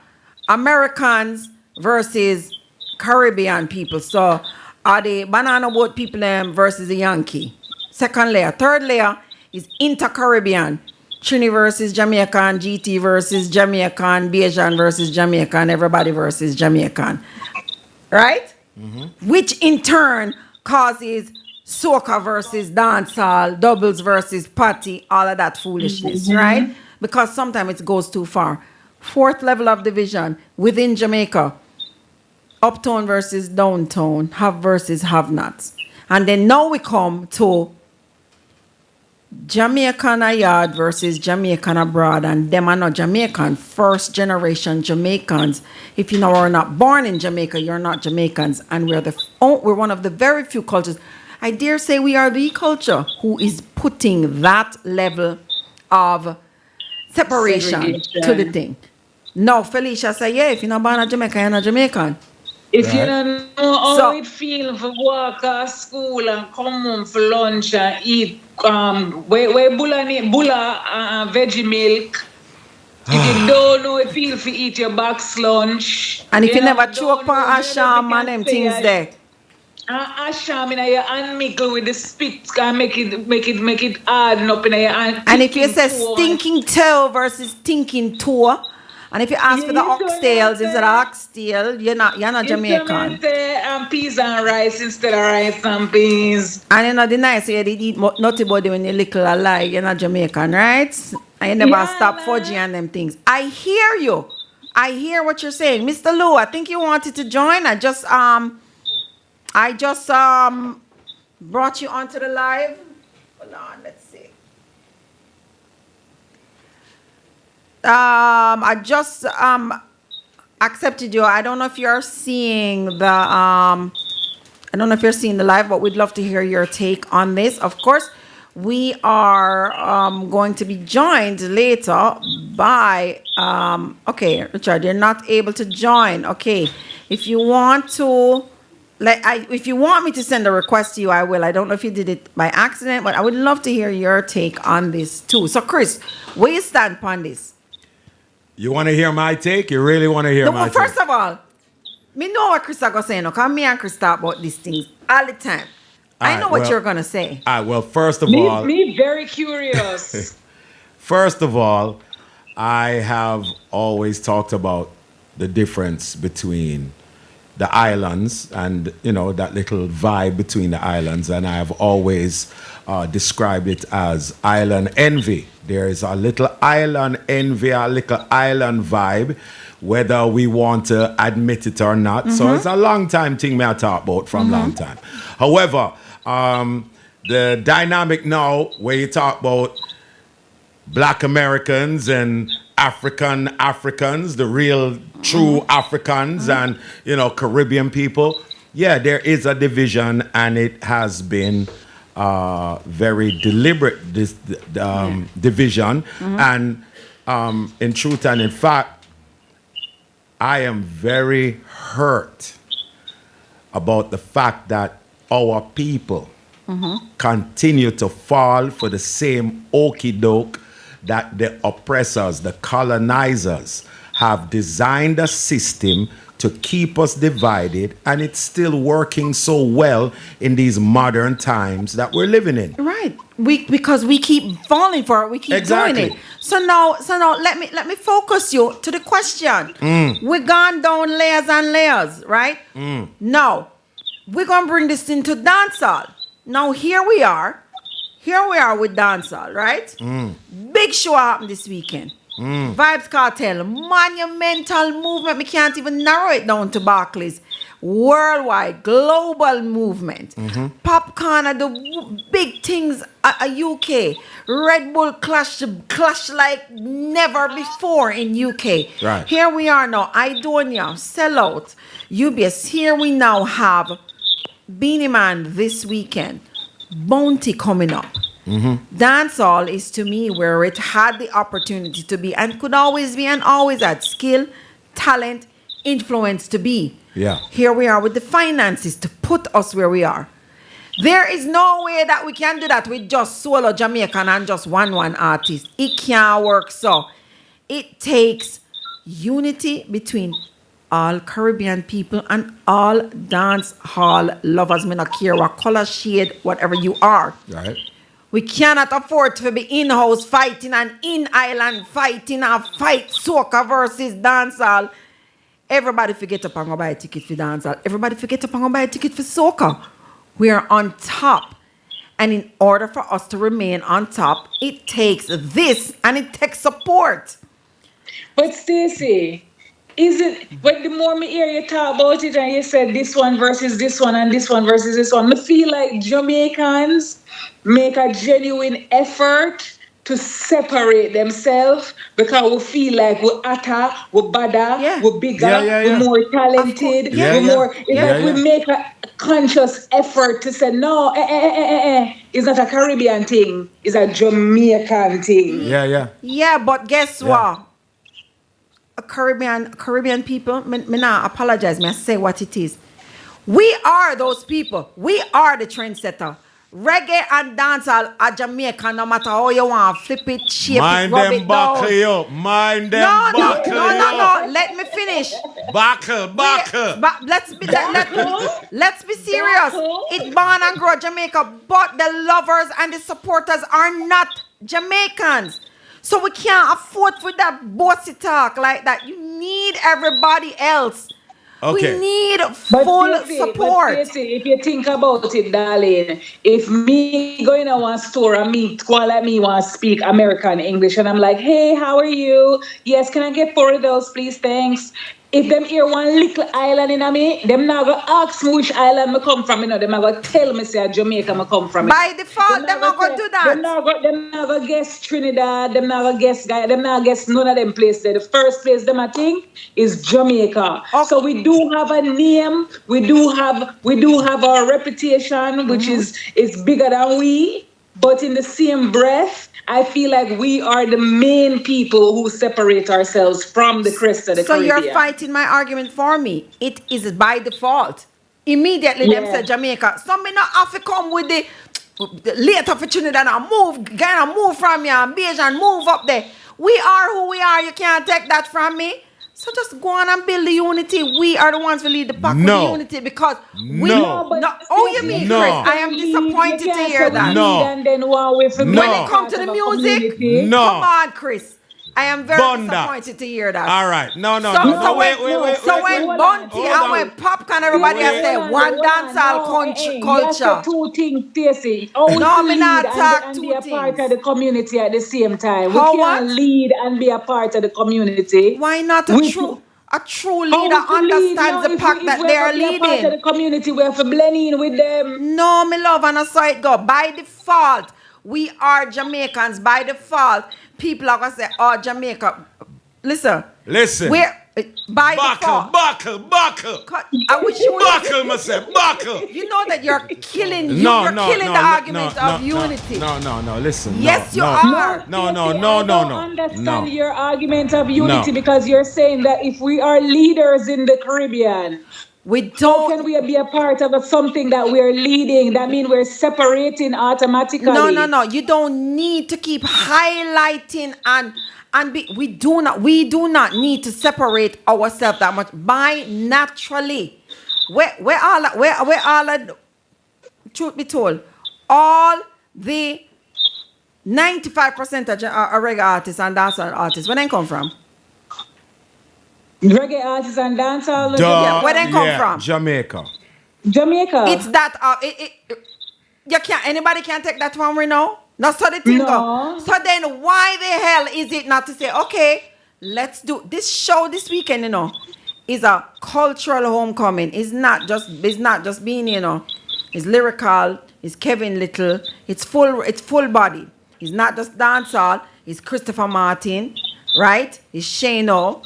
Americans versus Caribbean people. So are the banana boat people them versus the Yankee. Second layer. Third layer is inter-Caribbean. Trini versus Jamaican, GT versus Jamaican, Bajan versus Jamaican, everybody versus Jamaican. Right? Which in turn causes soca versus dancehall, doubles versus party, all of that foolishness, right? Because sometimes it goes too far. Fourth level of division within Jamaica, uptown versus downtown, have versus have-nots. And then now we come to Jamaican yard versus Jamaican abroad, and them are not Jamaican, first generation Jamaicans. If you know we're not born in Jamaica, you're not Jamaicans, and we're one of the very few cultures. I dare say we are the culture who is putting that level of separation to the thing. No, Felicia say, yeah, if you're not born in Jamaica, you're not Jamaican. If you don't know how it feels for walk to school and come home for lunch and eat where bulla veggie milk. If you don't know it feels for eat your box lunch. And if you never choke on asham and them things there. Asham in your hand mickle with the spit can make it hard up in your hand. And if you say stinking toe versus stinking toe, and if you ask for the oxtails instead of oxtail, you're not Jamaican. Peas and rice instead of rice and peas. And you know the nice way they eat nutty body when you're little alive, you're not Jamaican, right? And you never stop fudging and them things. I hear you. I hear what you're saying. Mr. Lou, I think you wanted to join. I just brought you onto the live. Hold on, let's see. accepted you. I don't know if you're seeing the live, but we'd love to hear your take on this. Of course, we are going to be joined later by okay, Richard, you're not able to join. Okay, if you want to, if you want me to send a request to you, I will. I don't know if you did it by accident, but I would love to hear your take on this too. So, Chris, where you stand on this? You want to hear my take? You really want to hear my take? First of all, me know what Chris is going to say. Because me and Chris talk about these things all the time. I know what you're going to say. All right, well, first of all... Me very curious. First of all, I have always talked about the difference between the islands and, you know, that little vibe between the islands. And I have always described it as island envy. There is a little island envy, a little island vibe, whether we want to admit it or not. Mm-hmm. So it's a long time thing me I talk about from long time. However, the dynamic now where you talk about Black Americans and Africans, the real true Africans and, you know, Caribbean people, yeah, there is a division, and it has been very deliberate, this division. And in truth and in fact, I am very hurt about the fact that our people continue to fall for the same okie doke that the oppressors, the colonizers, have designed a system to keep us divided, and it's still working so well in these modern times that we're living in. Right. Because we keep falling for it, we keep doing it. So now let me focus you to the question. We've gone down layers and layers, right? Now, we're gonna bring this into dancehall. Now here we are with dancehall, right? Big show happened this weekend. Vibes Cartel, monumental movement. We can't even narrow it down to Barclays. Worldwide, global movement. Popcorn are the big things at UK. Red Bull clash like never before in UK. Right. Here we are now. Idonia, Sellout, UBS. Here we now have Beanie Man this weekend. Bounty coming up. Dancehall is to me where it had the opportunity to be and could always be and always had skill, talent, influence to be. Yeah. Here we are with the finances to put us where we are. There is no way that we can do that with just solo Jamaican and just one artist. It can't work. So it takes unity between all Caribbean people and all dance hall lovers. Me not care what color, shade, whatever you are. Right. We cannot afford to be in-house fighting and in-island fighting and fight soca versus dancehall. Everybody forget to buy a ticket for dancehall. Everybody forget to buy a ticket for soca. We are on top. And in order for us to remain on top, it takes this and it takes support. But Stacey, is it, but the more me hear you talk about it and you said this one versus this one and this one versus this one, I feel like Jamaicans make a genuine effort to separate themselves because we feel like we're hotter, we're better, we're bigger, we're more talented, we're more. It's like we make a conscious effort to say, no, it's not a Caribbean thing, it's a Jamaican thing. Yeah, but guess what? A Caribbean people, me not apologize, me I say what it is. We are those people. We are the trendsetter. Reggae and dancehall are Jamaican, no matter how you want flip it, shape it, rub it down. Mind them buckle. No. Let me finish. Buckle. But let's be serious. It born and grow Jamaica, but the lovers and the supporters are not Jamaicans. So we can't afford for that bossy talk like that. You need everybody else. Okay. We need full support. But if you think about it, darling, if me going to one store and me want to speak American English and I'm like, hey, how are you? Yes, can I get 4 of those, please? Thanks. if them hear one little island in me, them not gonna ask me which island me come from, them not gonna tell me say Jamaica me come from. By default, them not gonna do that. Them not gonna guess Trinidad, them not gonna guess Guy, them not guess none of them places there. The first place them I think is Jamaica. Okay. So we do have a name, we do have our reputation, which is bigger than we, but in the same breath, I feel like we are the main people who separate ourselves from the rest of the Caribbean. So you're fighting my argument for me. It is by default. Immediately them say Jamaica. So me not have to come with the later for Trinidad and move from here and Beige and move up there. We are who we are. You can't take that from me. So just go on and build the unity. We are the ones who lead the pack with the unity because we oh, you mean, Chris? I am disappointed to hear that. And then when it comes to the music, come on, Chris. I am very disappointed to hear that. All right. No. Wait. So when Bunty and when Popcorn, everybody has said one dancehall culture. Two things, TThe. No, me not talk two things. And be a part of the community at the same time. We can't lead and be a part of the community. Why not a true leader understands the pack that they are leading? Part of the community, we have to blend in with them. No, me love, and I saw it go. By default, we are Jamaicans. By default, people are going to say, oh, Jamaica. Listen. We're, by default. Buckle. I wish you would. Buckle, myself. Buckle. You know that you're killing the argument of unity. No, listen. Yes, you are. No. I don't understand your argument of unity because you're saying that if we are leaders in the Caribbean, how can we be a part of something that we're leading? That means we're separating automatically. No. You don't need to keep highlighting we do not need to separate ourselves that much. By naturally, truth be told, all the 95% of reggae artists and dancehall artists, where they come from? Reggae artists and dancehall. Where they come from? Jamaica. It's that anybody can take that from me now? That's how the thing go. So then why the hell is it not to say, okay, let's do this show this weekend, is a cultural homecoming. It's not just being, it's lyrical, it's Kevin Little, it's full body. It's not just dancehall, it's Christopher Martin, right? It's Shano.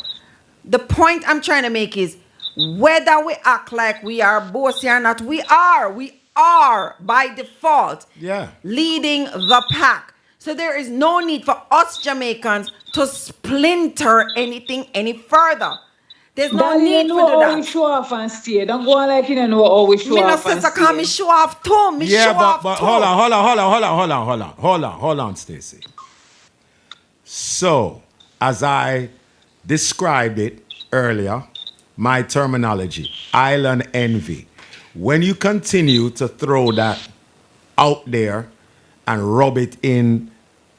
The point I'm trying to make is whether we act like we are bossy or not, we are by default leading the pack. So there is no need for us Jamaicans to splinter anything any further. There's no need for that. We show off and stay. Don't go on like you know how we show off and stay. Me show off too. But hold on, Stacey. So, as I described it earlier, my terminology, island envy. When you continue to throw that out there and rub it in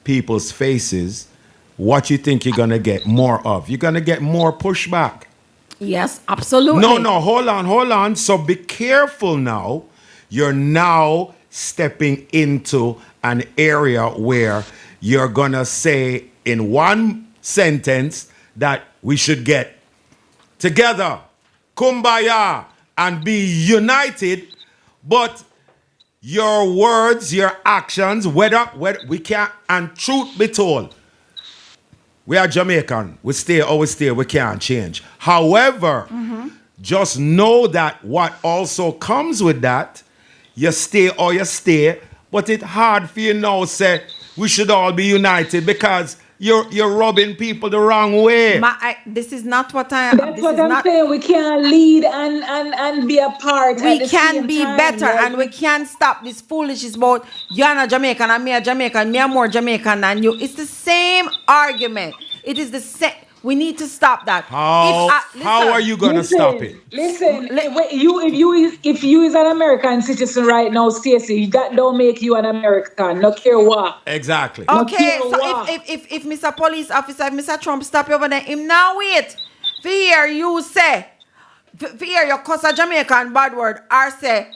people's faces, what you think you're going to get more of? You're going to get more pushback. Yes, absolutely. No, hold on. So be careful now. You're now stepping into an area where you're going to say in one sentence that we should get together, kumbaya, and be united, but your words, your actions, whether we can't, and truth be told, we are Jamaican. We always stay, we can't change. However, just know that what also comes with that, you stay, but it's hard for you now say we should all be united because you're rubbing people the wrong way. This is not what I am. That's what I'm saying. We can't lead and be a part. We can be better, and we can't stop this foolishness about you're not Jamaican and me a Jamaican, me a more Jamaican than you. It's the same argument. It is the same. We need to stop that. How are you gonna stop it? Listen, if you is an American citizen right now, Stacey, that don't make you an American. No care what. Exactly. Okay, so if Mr. Police Officer, if Mr. Trump stop you over there, him now wait. For hear you say, for hear your cuss a Jamaican bad word, or say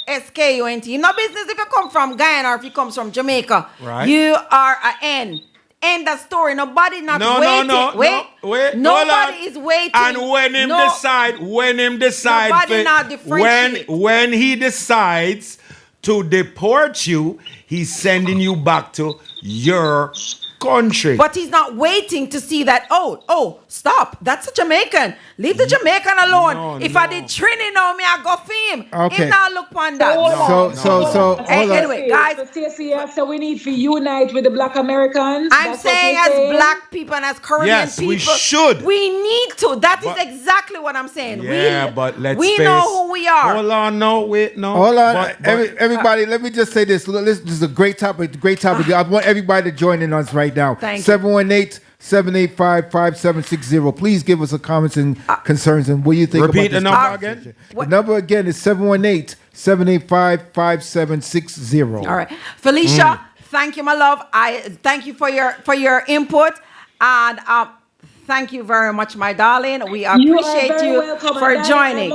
SKUNT. You no business if you come from Guyana or if you come from Jamaica. Right. You are an N. End the story. Nobody not No, waiting. no, Wait. wait. Nobody hold on. is waiting. And when him decide, Nobody not differentiate. when he decides to deport you, he's sending you back to your country. But he's not waiting to see that, oh, stop. That's a Jamaican. Leave the Jamaican alone. No, if no. I did Trini now, me I go for him. Okay. Him now look on that. So Hey, hold on. anyway, guys, So Stacey, so we need to unite with the Black Americans. I'm That's what saying you're as saying? black people and as Caribbean Yes, people, we should. We need to. That But- is exactly what I'm saying. Yeah, but let's we face. know who we are. Hold on, no, wait, no. Hold on, But- everybody. Let me just say this. This is a great topic. Great topic. I want everybody to join in on us right now. Thank you. 718-785-5760. Please give us a comments and concerns and what you think. Repeat about the this number conversation. again. The number again is 718-785-5760. All right, Felicia, thank you, my love. I thank you for your input, and thank you very much, my darling. We You are appreciate very you welcome. for And joining.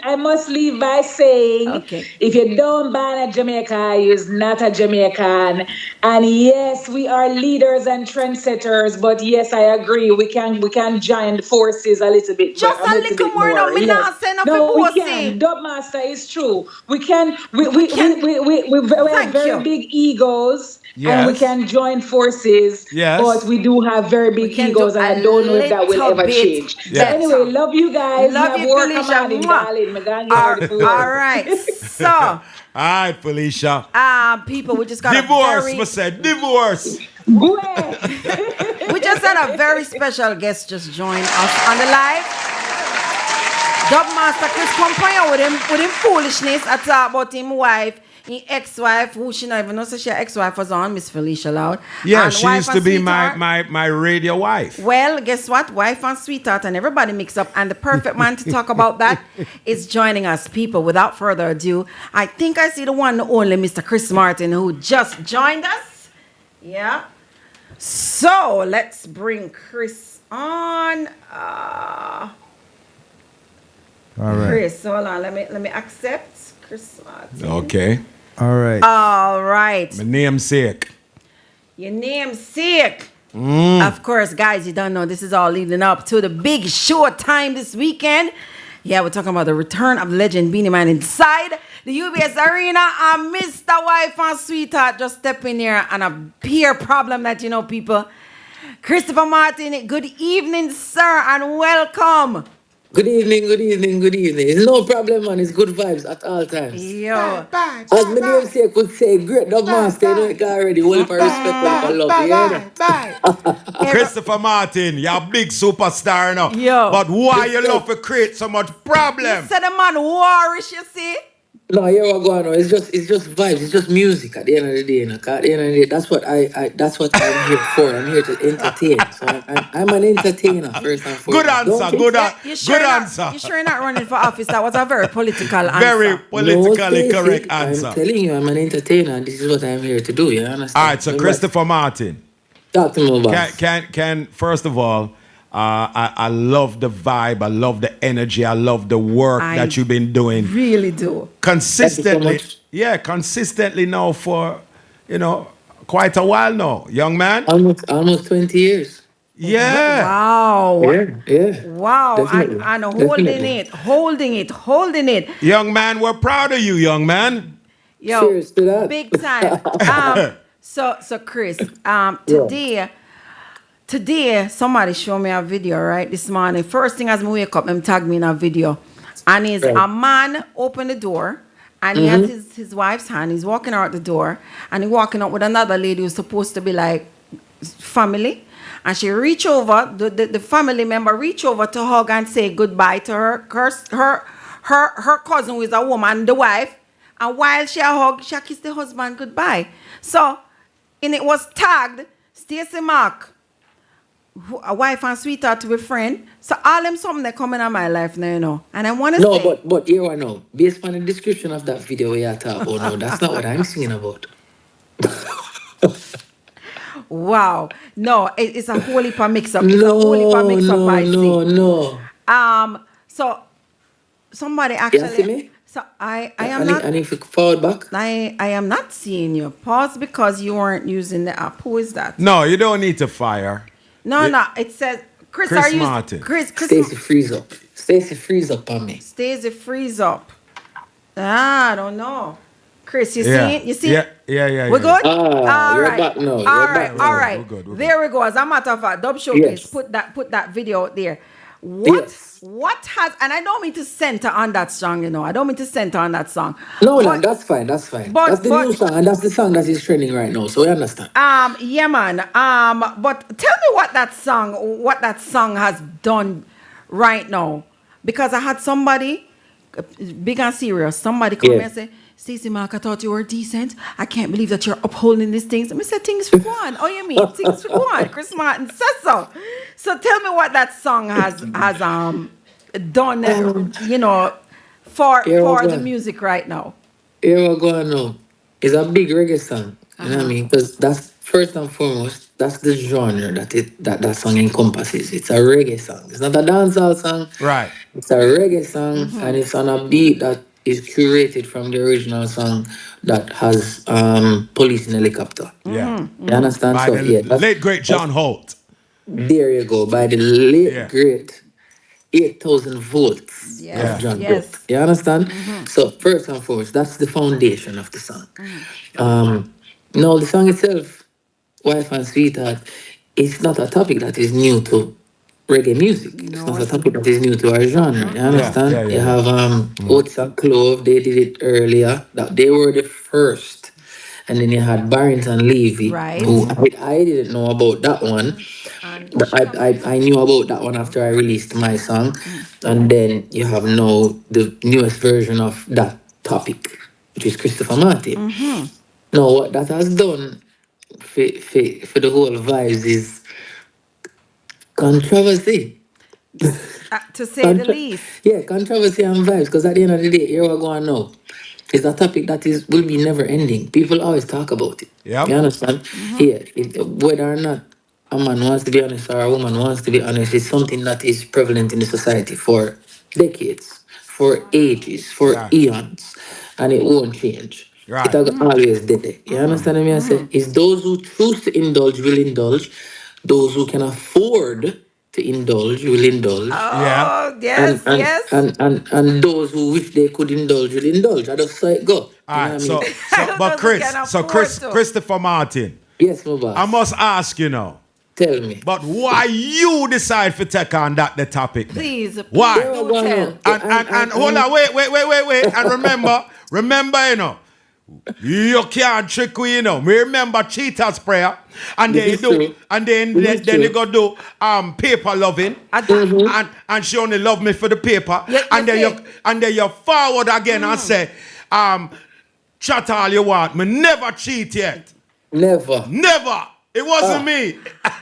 I must leave by saying, Okay. if you don't ban a Jamaica, you're not a Jamaican. And yes, we are leaders and trendsetters. But yes, I agree. We can join forces a little bit. Just a little bit more. No, me yes. not say nothing No, we Posse. can. Dubmaster is true. We can. We can. have Thank very you. big egos. Yes. And we can join forces, Yes. but we do have very big can egos, do and I a don't know if that will little ever bit change. Yes. But anyway, love you guys. Love Me you, have work Felicia. commanding, Mwah. darling. Me gonna get ready for work. All right, so All right, Felicia. people, we just got Divorce, a I said. Divorce. Go we just had a very special guest just join us on the live. Dubmaster Chris Company with him foolishness. I talk about him wife, his ex-wife, who she not even know so she ex-wife was on, Miss Felicia Loud. Yeah, And she wife used and to be sweetheart. my radio wife. Well, guess what? Wife and sweetheart and everybody mix up. And the perfect man to talk about that is joining us, people. Without further ado, I think I see the one and only Mr. Chris Martin who just joined us. Yeah. So let's bring Chris on. All right. Chris, hold on. Let me accept Chris Martin. Okay. All right. All right. My namesake. Your namesake. Of course, guys, you don't know this is all leading up to the big show time this weekend. Yeah, we're talking about the return of the legend Beanie Man inside the UBS Arena. And Mr. Wife and Sweetheart just step in here and a peer problem that you know, people. Christopher Martin, good evening, sir, and welcome. Good evening, good evening, good evening. It's no problem, man. It's good vibes at all times. Yo. As my name say, could say, great dog master, you know it already. Well for respect, well for love. You hear that? Christopher Martin, you're a big superstar now. Yo. But why you love to create so much problem? Said the man warish, you see? No, here we go on. It's just vibes. It's just music at the end of the day. You know? 'Cause at the end of the day, that's what that's what I'm here for. I'm here to entertain. So I'm an entertainer first and foremost. Good answer, good answer. You sure you're not running for office? That was a very political answer. Very politically Stacey, correct answer. I'm telling you, I'm an entertainer, and this is what I'm here to do. You understand? All right, so Christopher Martin, talk to me about. can first of all, I love the vibe, I love the energy, I love the work I that you've been doing Really do. consistently. much. Yeah, consistently now for quite a while now, young man. Almost 20 years. Yeah. Wow. Yeah. Wow. Definitely. And Definitely. holding it. Young man, we're proud of you, young man. Yo, Cheers to that. big time. So Chris, today somebody showed me a video, right, this morning. First thing as I wake up, them tag me in a video. And is a man open the door and he has his wife's hand. He's walking out the door and he's walking up with another lady who's supposed to be like family. And she reach over, the family member reach over to hug and say goodbye to her cousin who is a woman, the wife. And while she hug, she kiss the husband goodbye. So, and it was tagged Stacey Mark, a wife and sweetheart to be friend. So all them something that come in my life now, you know. And I want to say... No, but here I know. Based on the description of that video we are talking about, no, that's not what I'm singing about. Wow. No, it's a whole heap of mix-up. It's a whole heap of mix-up, I see. No. So somebody You see actually... me? So I am And not if you forward back. I am not seeing you. Pause because you weren't using the app. Who is that? No, you don't need to fire. No, no. It says Chris. Chris Are you Martin. Chris? Stacy freeze up. Stacy freeze up on me. Stays it freeze up. I don't know. Chris, you Yeah. see it? You see Yeah, it? yeah. We're good? Ah, All you're right. back now. All You're right. back All now. right. We're good. There we go. As a matter of fact, Dub Showcase, Yes. put that video out there. Yes. What has, and I don't mean to center on that song, you know. I don't mean to center on that song. No, no, But that's fine. That's fine. but- That's the but- new song, and that's the song that is trending right now. So we understand. yeah, man. But tell me what that song has done right now. Because I had somebody, big and serious, somebody come Yeah. here and say, Stacey Mark, I thought you were decent. I can't believe that you're upholding these things. I said, things for one. Oh, you mean things for one? Chris Martin says so. So tell me what that song has done, you know, for Yeah, the well. music right now. Here we go now. It's a big reggae song. You know what I mean? Because that's first and foremost, that's the genre that song encompasses. It's a reggae song. It's not a dancehall song. Right. It's a reggae song, and it's on a beat that is curated from the original song that has police in helicopter. Yeah. You understand? By So the yeah, that's, late great John Holt. there you go. By the late Yeah. great 8,000 volts Yes, of John yes. Holt. You understand? So first and foremost, that's the foundation of the song. No, the song itself, Wife and Sweetheart, it's not a topic that is new to reggae music. It's not a topic that is new to our genre. You understand? yeah, You yeah. have Oats and Clove, they did it earlier. That they were the first. And then you had Barrington Levy, Right. who I didn't know about that one. But I knew about that one after I released my song. And then you have now the newest version of that topic, which is Christopher Martin. Now, what that has done for the whole vibes is controversy. To say the least. Yeah, controversy and vibes. Because at the end of the day, here we go on now. It's a topic that will be never ending. People always talk about it. Yep. You understand? Yeah, whether or not a man wants to be honest or a woman wants to be honest, it's something that is prevalent in the society for decades, for ages, for Yeah. eons, and it won't change. Right. It has always did it. You understand what I say? It's those who choose to indulge will indulge. Those who can afford to indulge will indulge. Yeah. Oh, yes, and, yes. and those who wish they could indulge will indulge. I just saw it go. All right. You know So, what I mean? but Those who Chris, can so afford to. Christopher Martin, Yes, my boss. I must ask you now. Tell me. But why you decide to take on the topic? then? Please. Why? Do Why? tell. And hold on, wait. And remember, you know, you can't trick me, you know. Me remember cheaters prayer, and then you This is do, true. and then This is then you true. go do paper loving, and she only love me for the paper, You and then you forward again and say, chat all you want, me never cheat yet, Never. never. It wasn't me.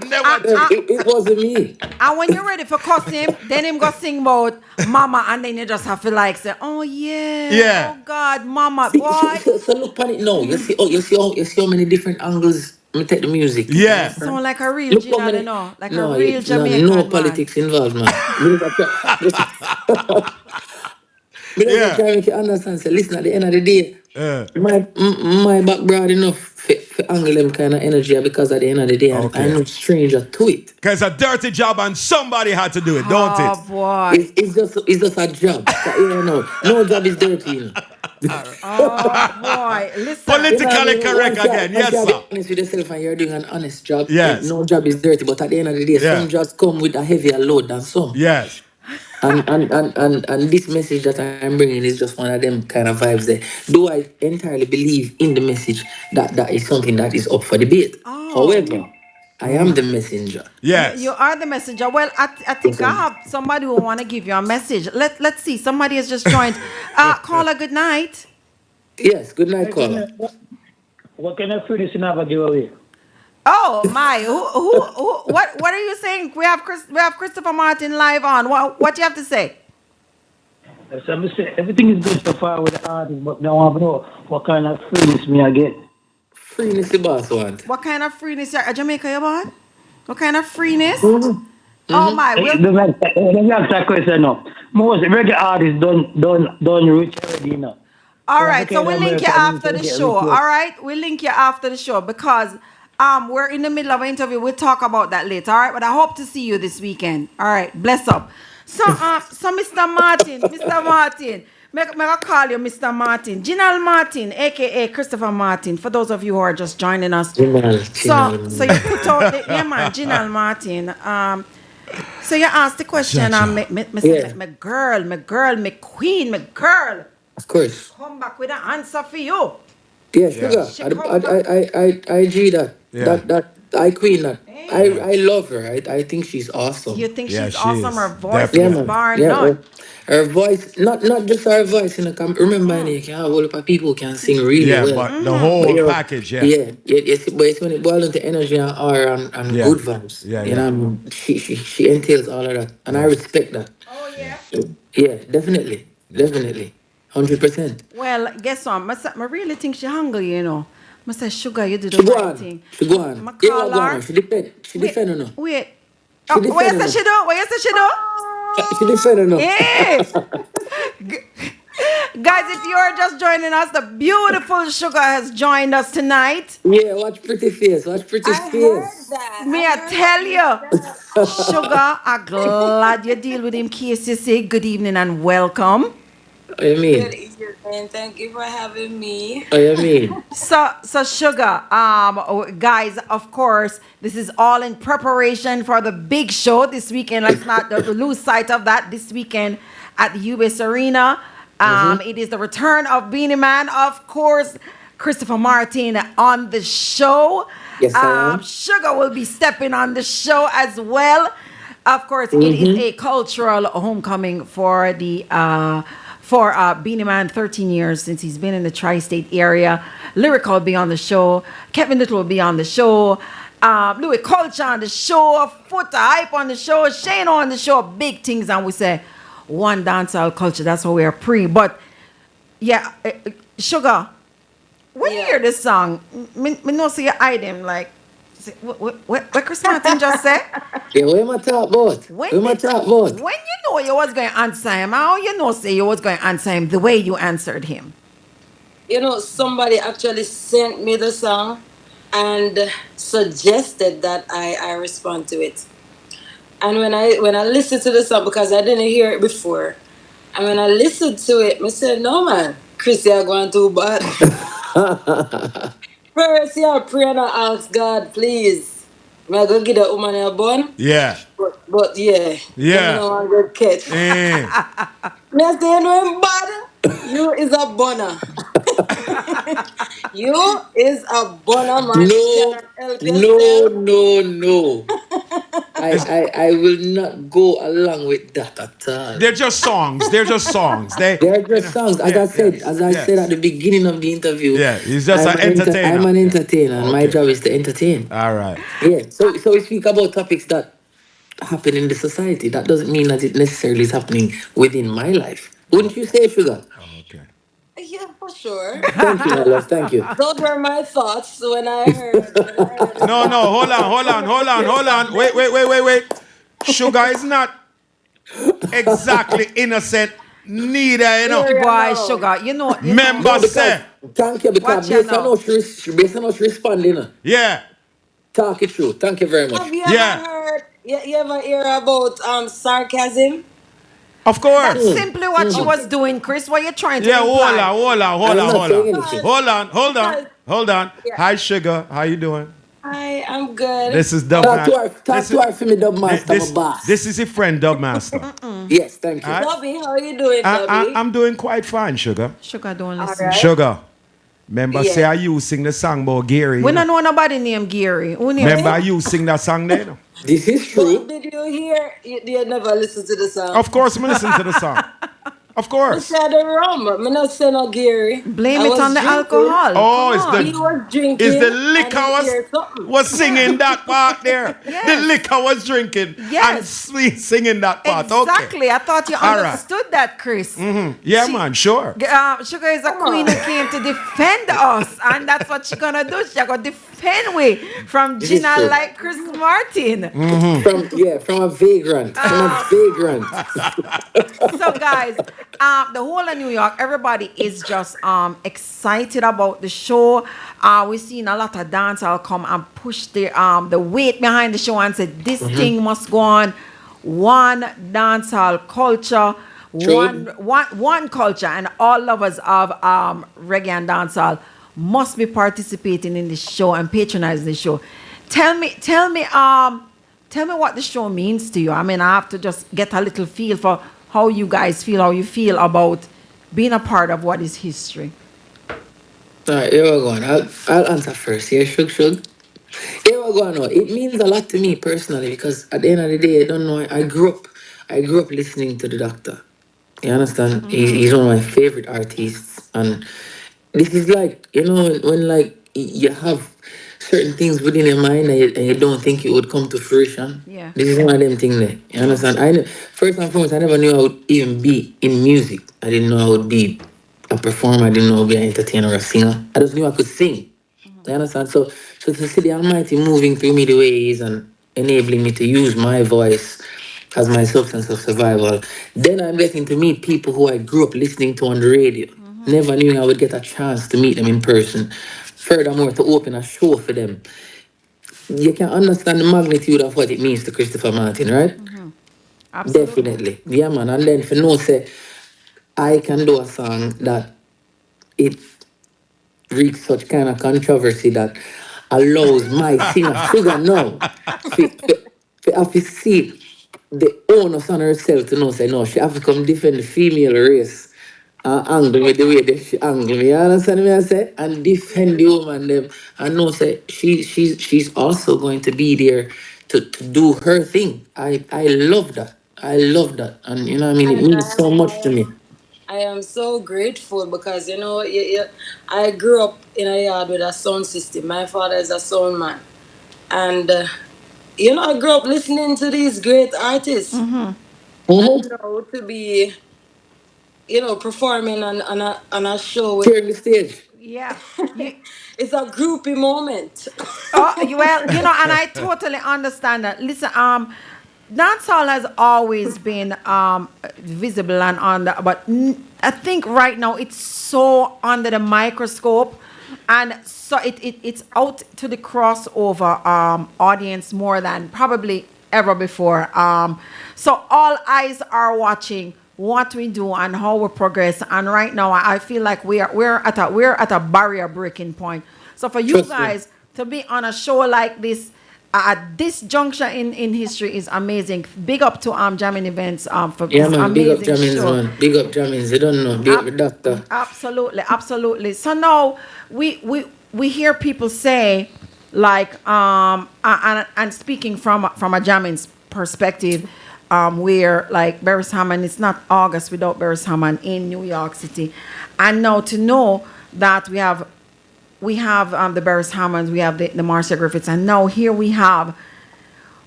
Never. It wasn't me. And when you're ready for cuss him, then him go sing about mama, and then you just have to like say, oh yeah, Yeah. oh God, mama, See, boy. so look on it now. You see how many different angles. Let me take the music. Yeah. Sound like a real Look how Gina, many. you know, like No, a real it's not- Jamaican no man. politics involved, man. Because Yeah. I'm trying to understand. So listen, at the end of the day, Yeah. my back broad enough for angle them kind of energy because at the end of the day, Okay. I'm no stranger to it. Because it's a dirty job and somebody had to do it, don't Oh it? boy. It's just a job. You know, no job is dirty. You know. Oh boy. Listen. Politically correct Once you- again. once Yes, you are sir. honest with yourself and you're doing an honest job. Yes. No job is dirty, but at the end of the day, Yeah. some jobs come with a heavier load than some. Yes. And this message that I'm bringing is just one of them kind of vibes there. Do I entirely believe in the message that is something that is up for debate? However, I am the messenger. Yes. You are the messenger. Well, I think I have somebody who want to give you a message. Let's see. Somebody has just joined. Caller, good night. Yes, good night, caller. What kind of food is in our giveaway? Oh my! Who? What are you saying? We have Christopher Martin live on. What do you have to say? So I'm saying everything is good so far with the artist, but now I want to know what kind of food me I get. Freeness the boss want. What kind of freeness? A Jamaica you want? What kind of freeness? Oh my, Let me ask that question now. Most reggae artists don't reach already, you know. all So right. So African we'll link you American after the get show. request. All right, we'll link you after the show because we're in the middle of an interview. We'll talk about that later. All right, but I hope to see you this weekend. All right, bless up. So Mr. Martin, may I call you Mr. Martin, Ginal Martin, aka Christopher Martin. For those of you who are just joining us, so you put out the man, Ginal Martin. So you asked the question, my girl, my queen, my girl. Of course. Come back with an answer for you. Yeah, sugar. I agree that. Yeah. That I queen that. I love her. I think she's awesome. You think Yeah, she's she awesome? is. Her voice Yeah, is man. bar Yeah, none. her voice, not just her voice, you know. Remember, you can have a lot of people who can sing really Yeah, well. but the whole you know, package, yeah. but it's when it boils into energy and aura and Yeah. good vibes. Yeah, You yeah. know, she entails all of that, and I respect that. Oh yeah. Yeah, definitely, 100%. Well, guess what? I really think she hungry, you know. I say, Sugar, you do the She go right on. thing. She go on. I Yeah, call go her. on. She defend. She defend her no. Wait. She Oh, what you defend her say no. she do? What you say she do? She defend her no. Yeah. Guys, if you are just joining us, the beautiful Sugar has joined us tonight. Yeah, watch pretty face. Watch pretty face. Me, I tell you, Sugar, I'm glad you deal with him. KCC, good evening and welcome. What you mean? Good evening. Thank you for having me. What you mean? So Sugar, guys, of course, this is all in preparation for the big show this weekend. Let's not lose sight of that this weekend at the US Arena. It is the return of Beanie Man, of course, Christopher Martin on the show. Yes, I am. Sugar will be stepping on the show as well. Of course, it is a cultural homecoming for the Beanie Man. 13 years since he's been in the tri-state area. Lyrical will be on the show. Kevin Little will be on the show. Louis Culture on the show. Foot Hype on the show. Shane on the show. Big things, and we say one dancehall culture. That's what we are pre. But yeah, Sugar, when you hear this song, me know so you hide him like. What Chris Martin just said? Yeah, what am I talk about? When What am I talk about? When you know you was going to answer him, how you know say you was going to answer him the way you answered him? You know, somebody actually sent me the song and suggested that I respond to it. And when I listened to the song, because I didn't hear it before, and when I listened to it, I said, no man, Chris, you're going too bad. First, you pray and ask God, please. Am I going to give the woman a bun? Yeah. But yeah. Yeah. You know, I'm going to catch. Eh. Me say you know him bad. You is a bunner. You is a bunner, man. No, Help no, yourself. no. I will not go along with that at all. They're just songs. They're just songs. They're just songs. As I said at the beginning of the interview. Yeah, he's just an entertainer. I'm an entertainer, and my Okay. job is to entertain. All right. Yeah. So we speak about topics that happen in the society. That doesn't mean that it necessarily is happening within my life. Wouldn't you say, Sugar? Okay. Yeah, for sure. Thank you, my love. Thank you. Those were my thoughts when I heard. No, hold on. Wait. Sugar is not exactly innocent neither, you know. Boy, Sugar, you know. Member say. Thank you, because Watch you based on how she responding. Yeah. Talk it through. Thank you very much. Have you Yeah. ever heard? You ever hear about sarcasm? Of course. That's simply what she was doing, Chris. What you trying to Yeah, imply? hold I'm not saying anything. on. Hold on. Yeah. Hi, Sugar. How you doing? Hi, I'm good. This is Dub Talk Master. to her for me, Dub Master, my boss. This is your friend, Dub Master. Yes, thank you. All right. Dobby, how you doing, Dobby? I'm doing quite fine, Sugar. Sugar, don't All listen. right. Sugar. Remember, Yeah. say you sing the song about Gary. We don't know nobody named Gary. Who named Remember, you sing that song there? No? This is true. Did you hear? You never listen to the song. Of course, I listen to the song. Of Me course. said the rum. Me not say no Gary. Blame I it on was the drinking. alcohol. Oh, Come on. He was is the drinking and liquor he heard something. was Yeah. singing that part there. The Yes. liquor was drinking and Yes. singing that part. Okay. Exactly. I thought you All right. understood that, Chris. Yeah, She- man, sure. Sugar is a Come queen on. who came to defend us, and that's what she gonna do. She gonna defend we from This is Gina true. like Chris Martin. From a vagrant. From a vagrant. So guys, the whole of New York, everybody is just excited about the show. We've seen a lot of dancers come and push the weight behind the show and say this thing must go on. One dancehall culture, True. one culture, and all lovers of reggae and dancehall must be participating in the show and patronizing the show. Tell me, what the show means to you. I mean, I have to just get a little feel for how you guys feel, how you feel about being a part of what is history. All right, here we go. I'll answer first. Yeah, Shug. Here we go now. It means a lot to me personally because at the end of the day, I don't know. I grew up listening to the Doctor. You understand? He's one of my favorite artists, and this is like when like you have certain things within your mind and you don't think it would come to fruition. Yeah. This is one of them things there. You understand? First and foremost, I never knew I would even be in music. I didn't know I would be a performer. I didn't know I would be an entertainer or a singer. I just knew I could sing. You understand? So to see the Almighty moving through me the way He is and enabling me to use my voice as my substance of survival, then I'm getting to meet people who I grew up listening to on the radio. Never knew I would get a chance to meet them in person. Furthermore, to open a show for them. You can understand the magnitude of what it means to Christopher Martin, right? Absolutely. Definitely. Yeah, man. And then for no say, I can do a song that it wreaks such kind of controversy that allows my singer Sugar now to have to see the onus on herself to know say no, she have to come defend the female race and angle me the way that she angle me. You understand me I say? And defend the woman them and know say she's also going to be there to do her thing. I love that. I love that. And you know what I mean? It And means so much to me. I am so grateful because I grew up in a yard with a sound system. My father is a sound man, and I grew up listening to these great artists. And now to be performing on a show with Sharing the stage. Yeah. You, it's a groupie moment. well, and I totally understand that. Listen, dancehall has always been visible and but I think right now it's so under the microscope, and so it's out to the crossover audience more than probably ever before. So all eyes are watching what we do and how we progress. And right now, I feel like we're at a barrier breaking point. So for you Trust me. guys to be on a show like this at this juncture in history is amazing. Big up to Jamming Events for Yeah, this man. Big up amazing Jammins, show. man. Big up Jammins. You don't know. Big up the Doctor. Absolutely. So now we hear people say like and speaking from a Jammins perspective, where like Beres Hammond, it's not August without Beres Hammond in New York City, and now to know that we have the Beres Hammonds, we have the Marcia Griffiths, and now here we have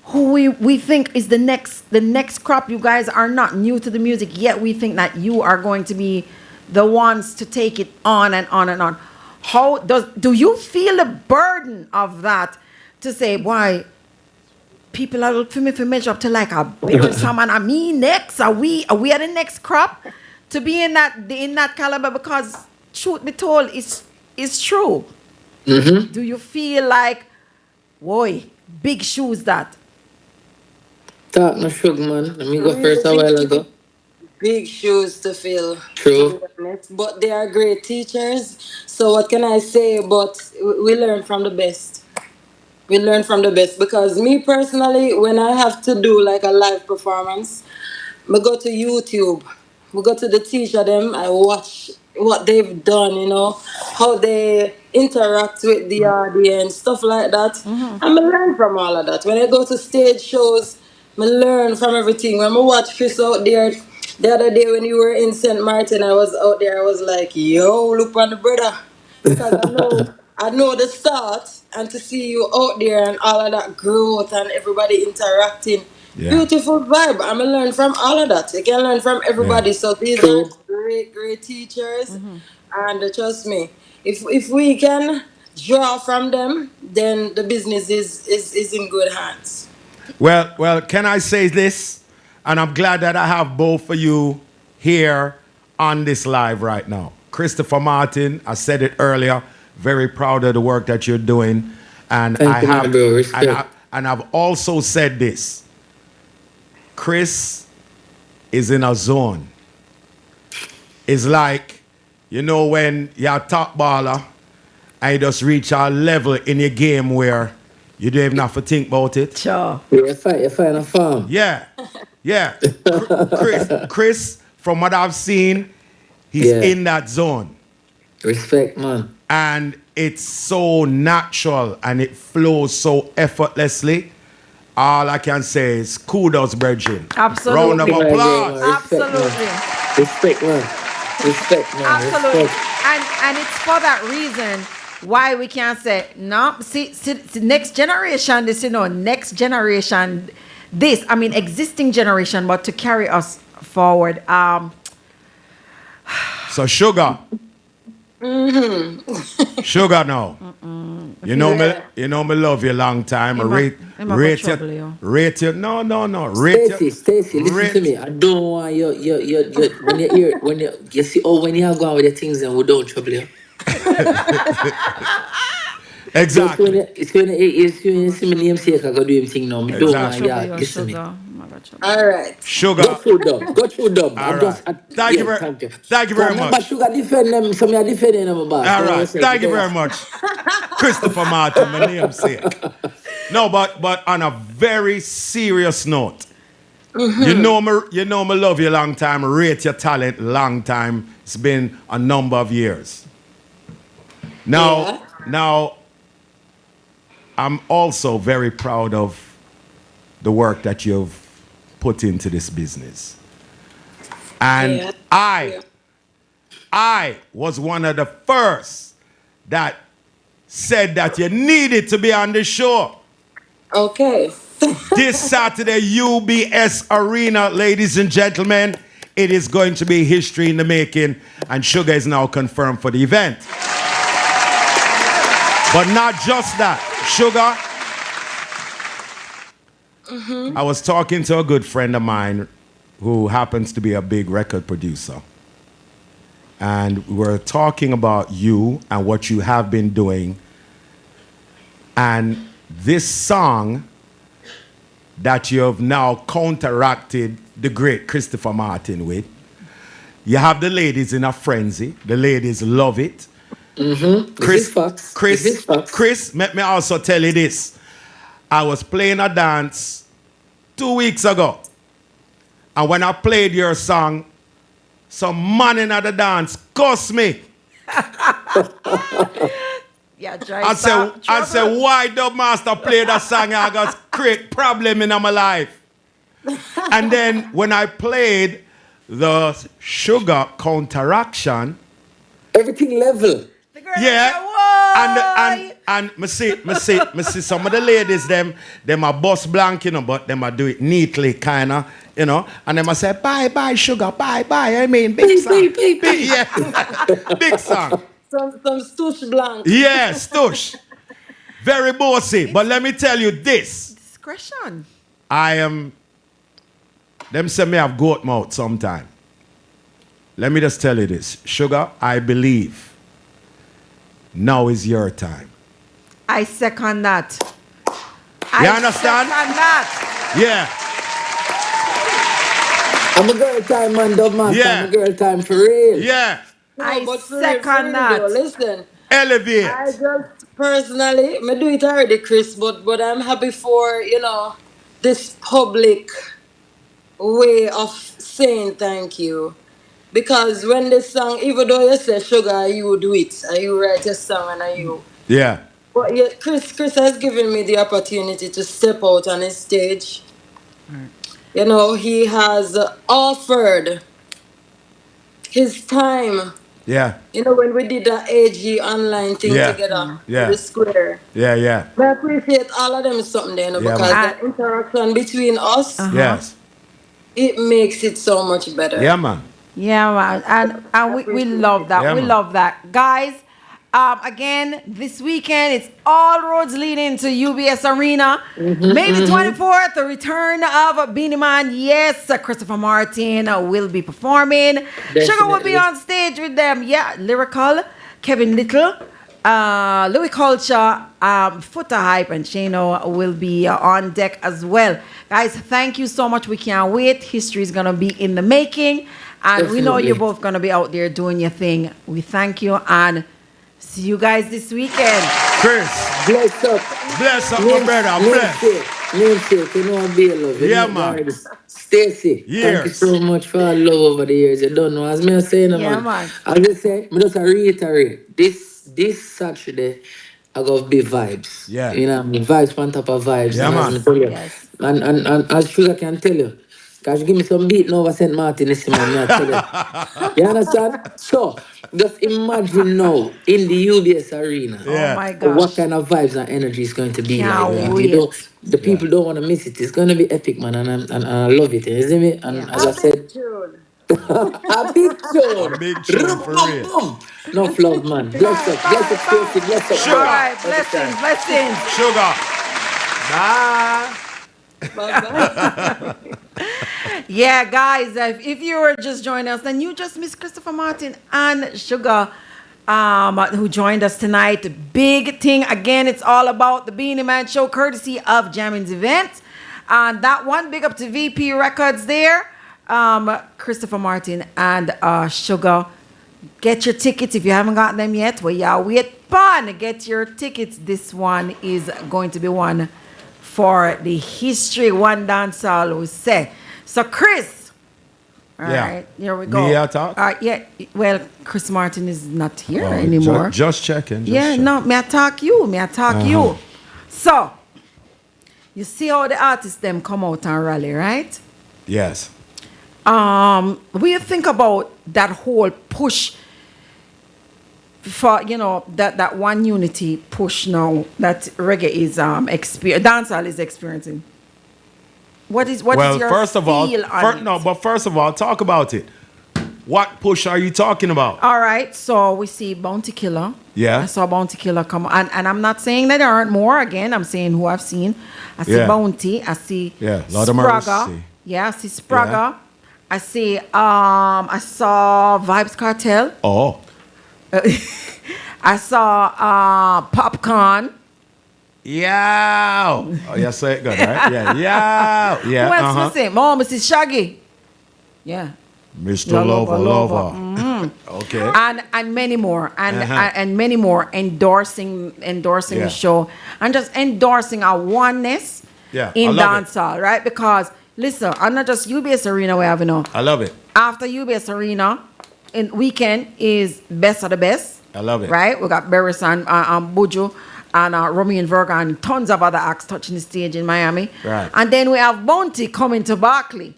who we think is the next crop. You guys are not new to the music yet. We think that you are going to be the ones to take it on and on and on. How do you feel the burden of that to say, why people are looking for me to measure up to like a Beres Hammond? I mean, next are we the next crop to be in that caliber? Because truth be told, it's true. Do you feel like, boy, big shoes that? Talk no shug, man. Let me go first a while ago. Big shoes to fill. True. To be honest. But they are great teachers. So what can I say? But we learn from the best. We learn from the best because me personally, when I have to do like a live performance, I go to YouTube. We go to the teacher them. I watch what they've done. How they interact with the audience, stuff like that. And I learn from all of that. When I go to stage shows, I learn from everything. When I watch Chris out there The other day when you were in St. Martin, I was out there. I was like, "Yo, look on the brother," because I know the start, and to see you out there and all of that growth and everybody interacting, Yeah. beautiful vibe. I'm gonna learn from all of that. You can learn from everybody. So these are True. great teachers, and trust me, if we can draw from them, then the business is in good hands. Well, can I say this? And I'm glad that I have both of you here on this live right now. Christopher Martin, I said it earlier, very proud of the work that you're doing. And Thank you, my bro. Respect. and I've also said this. Chris is in a zone. It's like, you know, when you're a top baller and you just reach a level in your game where you don't even have to think about it. Sure. You're fine a farm. Yeah. Chris, from what I've seen, he's Yeah. in that zone. Respect, man. And it's so natural and it flows so effortlessly. All I can say is kudos, brethren. Absolutely. Round of applause. Absolutely. Respect, man. Respect, man. Absolutely. Respect. And it's for that reason why we can't say, no, see, next generation, this, next generation, this, I mean, existing generation, but to carry us forward. So Sugar. Sugar now. You know me love you long time. Rate you. No. Stacy, listen to me. I don't want you when you hear when you see when you have gone with the things and we don't trouble you. Exactly. It's when you see my namesake, I go do him thing now. Me don't want Exactly. you listen to me. All right. Sugar. Go through them. All right. Thank you very much. But Sugar defend them, so me I defend them, boss. All right. Thank you very much. Christopher Martin, my namesake. No, but on a very serious note, you know me love you long time, rate your talent long time. It's been a number of years. Now, I'm also very proud of the work that you've put into this business. And I was one of the first that said that you needed to be on the show. Okay. This Saturday, UBS Arena, ladies and gentlemen, it is going to be history in the making, and Sugar is now confirmed for the event. But not just that. Sugar, I was talking to a good friend of mine who happens to be a big record producer. And we were talking about you and what you have been doing. And this song that you have now counteracted the great Christopher Martin with, you have the ladies in a frenzy. The ladies love it. Chris, let me also tell you this. I was playing a dance 2 weeks ago. And when I played your song, some man in the dance cussed me. I said, why Dub Master play that song? I got create problem in my life. And then when I played the Sugar counteraction, everything level. And me see some of the ladies them are bust blank, but them a do it neatly, kinda, and them a say bye Sugar, bye. I mean big song, big song. Some stoosh blank. Yeah, stoosh. Very bossy. But let me tell you this. Discretion. Them say me have goat mouth sometime. Let me just tell you this. Sugar, I believe now is your time. I second that. You understand? I second that. Yeah. I'm a girl time, man, Dub Master. Yeah. I'm a girl time for real. Yeah. I But for second real, that. though, listen. Elevate. I just personally, me do it already, Chris, but I'm happy for, this public way of saying thank you. Because when this song, even though you say Sugar, you do it, and you write a song, and you... Yeah. But yeah, Chris has given me the opportunity to step out on his stage. He has offered his time. Yeah. You know, when we did the AG online thing Yeah. together Yeah. in the square. Yeah, yeah. I appreciate all of them something there, you know, Yeah, because man. the interaction between us, Yes. it makes it so much better. Yeah, man. Yeah, man. And we love that. Yeah, we man. love that. Guys, again, this weekend, it's all roads leading to UBS Arena. May the 24th, the return of Beanie Man. Yes, Christopher Martin will be performing. Sugar will be Definitely. on stage with them. Yeah, Lyrical, Kevin Little, Louis Culture, Footer Hype, and Shano will be on deck as well. Guys, thank you so much. We can't wait. History is going to be in the making. And we know Definitely. you're both going to be out there doing your thing. We thank you and see you guys this weekend. Chris, Bless up. bless up, my brother. Bless. Namesake, you know I'm being love. Yeah, man. Stacy, thank you Years. so much for all love over the years. You don't know, as me saying, Yeah, man. man. I just say, me just reiterate, this Saturday, I got big vibes. Yeah. You know, vibes on top of vibes. Yeah, and man. as me tell you, Yes. and as Sugar can tell you, because you give me some beat over St. Martin, this man, me I tell you. You understand? So, just imagine now in the UBS Arena. Oh, my What gosh. kind of vibes and energy is going to be Can't like? wait. You know, the people don't want to miss it. It's going to be epic, man, and I love it. You see me? And Yeah. as I said, June. a big tune. A big tune, for real. Boom. No love, man. Bless up, Stacy, bless up. All bro. right. Blessings. Blessings. Sugar. Bye. Bye-bye. Yeah, guys, if you were just joining us, then you just missed Christopher Martin and Sugar, who joined us tonight. Big thing again. It's all about the Beanie Man Show, courtesy of Jammin's event. And that one, big up to VP Records there. Christopher Martin and Sugar. Get your tickets if you haven't gotten them yet. Well, yeah, wait, pun. Get your tickets. This one is going to be one for the history one dancehall, we say. So, Chris. All Yeah. right, here we go. Me here talk? All right, yeah. Well, Chris Martin is not here anymore. Just checking. Yeah, no, may I talk you? May I talk you? So, you see how the artists them come out and rally, right? Yes. We think about that whole push for, you know, that one unity push now that reggae is dancehall is experiencing. What is your first of all, feel on it? first of all, talk about it. What push are you talking about? All right, so we see Bounty Killer. Yeah. I saw Bounty Killer come, and I'm not saying that there aren't more. Again, I'm saying who I've seen. I see Yeah. Bounty. I see Yeah, Lord of Spraga. Mercy. Yeah, I see Spraga. I see. I saw Vibes Cartel. Oh. I saw Popcorn. Yeah. Oh, yeah, say it good, right? Yeah. Yeah. Yeah. Who else was it? Oh, Mrs. Shaggy. Yeah. Mr. Lover. Lover. Okay. And many more and many more endorsing Yeah. the show and just endorsing our oneness Yeah, in I love it. dancehall, right? Because listen, I'm not just UBS Arena we have, you know. I love it. After UBS Arena, in weekend is best of the best. I love it. Right? We got Barris and Buju and Romy and Virga and tons of other acts touching the stage in Miami. Right. And then we have Bounty coming to Barkley.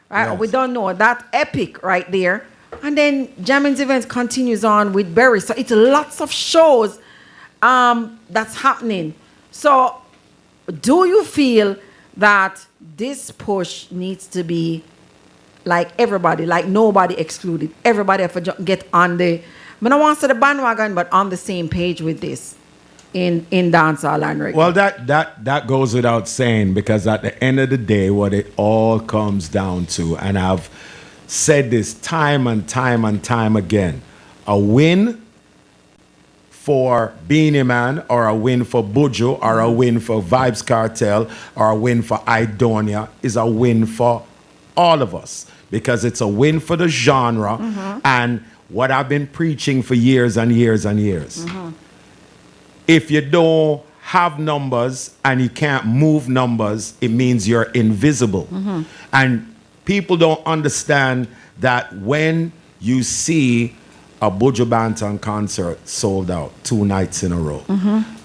Right? Yes. We don't know that epic right there. And then Jammin's event continues on with Barry. So it's lots of shows that's happening. So do you feel that this push needs to be like everybody, like nobody excluded? Everybody have to get on the, I don't want to say the bandwagon, but on the same page with this in dancehall and reggae. Well, that goes without saying, because at the end of the day, what it all comes down to, and I've said this time and time and time again, a win for Beanie Man, or a win for Buju, or a win for Vibes Cartel, or a win for Idonia is a win for all of us, because it's a win for the genre and what I've been preaching for years and years and years. If you don't have numbers and you can't move numbers, it means you're invisible. And people don't understand that when you see a Buju Banton concert sold out 2 nights in a row,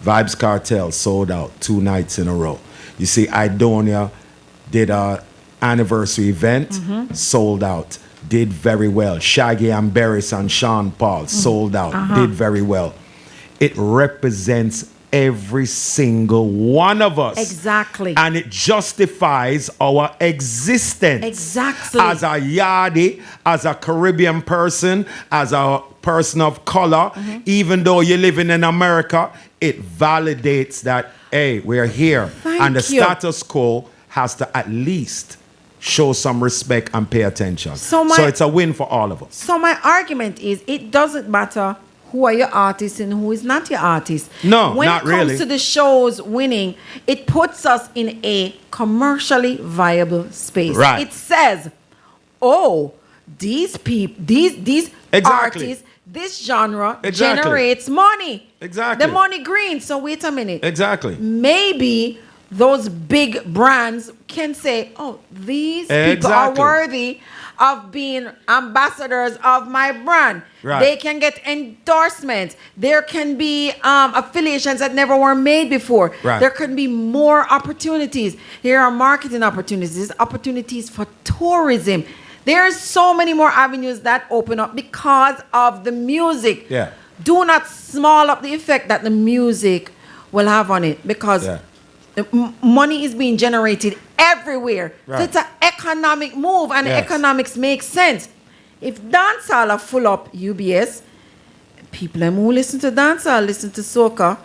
Vibes Cartel sold out 2 nights in a row. You see Idonia did a anniversary event, sold out. did very well. Shaggy and Barris and Sean Paul sold out, did very well. It represents every single one of us. Exactly. And it justifies our existence. Exactly. As a Yardie, as a Caribbean person, as a person of color, even though you're living in America, it validates that, hey, we're here. And the status quo has to at least show some respect and pay attention. So it's a win for all of us. So my argument is, it doesn't matter who are your artists and who is not your artist. No, when not it comes really. to the shows winning, it puts us in a commercially viable space. Right. It says, oh, these people, these artists, this genre generates money. Exactly. The money green. So wait a minute. Exactly. Maybe those big brands can say, oh, these people are worthy of being ambassadors of my brand. Right. They can get endorsements. There can be affiliations that never were made before. Right. There can be more opportunities. Here are marketing opportunities, opportunities for tourism. There's so many more avenues that open up because of the music. Yeah. Do not small up the effect that the music will have on it, because money is being generated everywhere. Right. So it's an economic move, and economics makes sense. If dancehall are full up UBS, people who listen to dancehall listen to soca,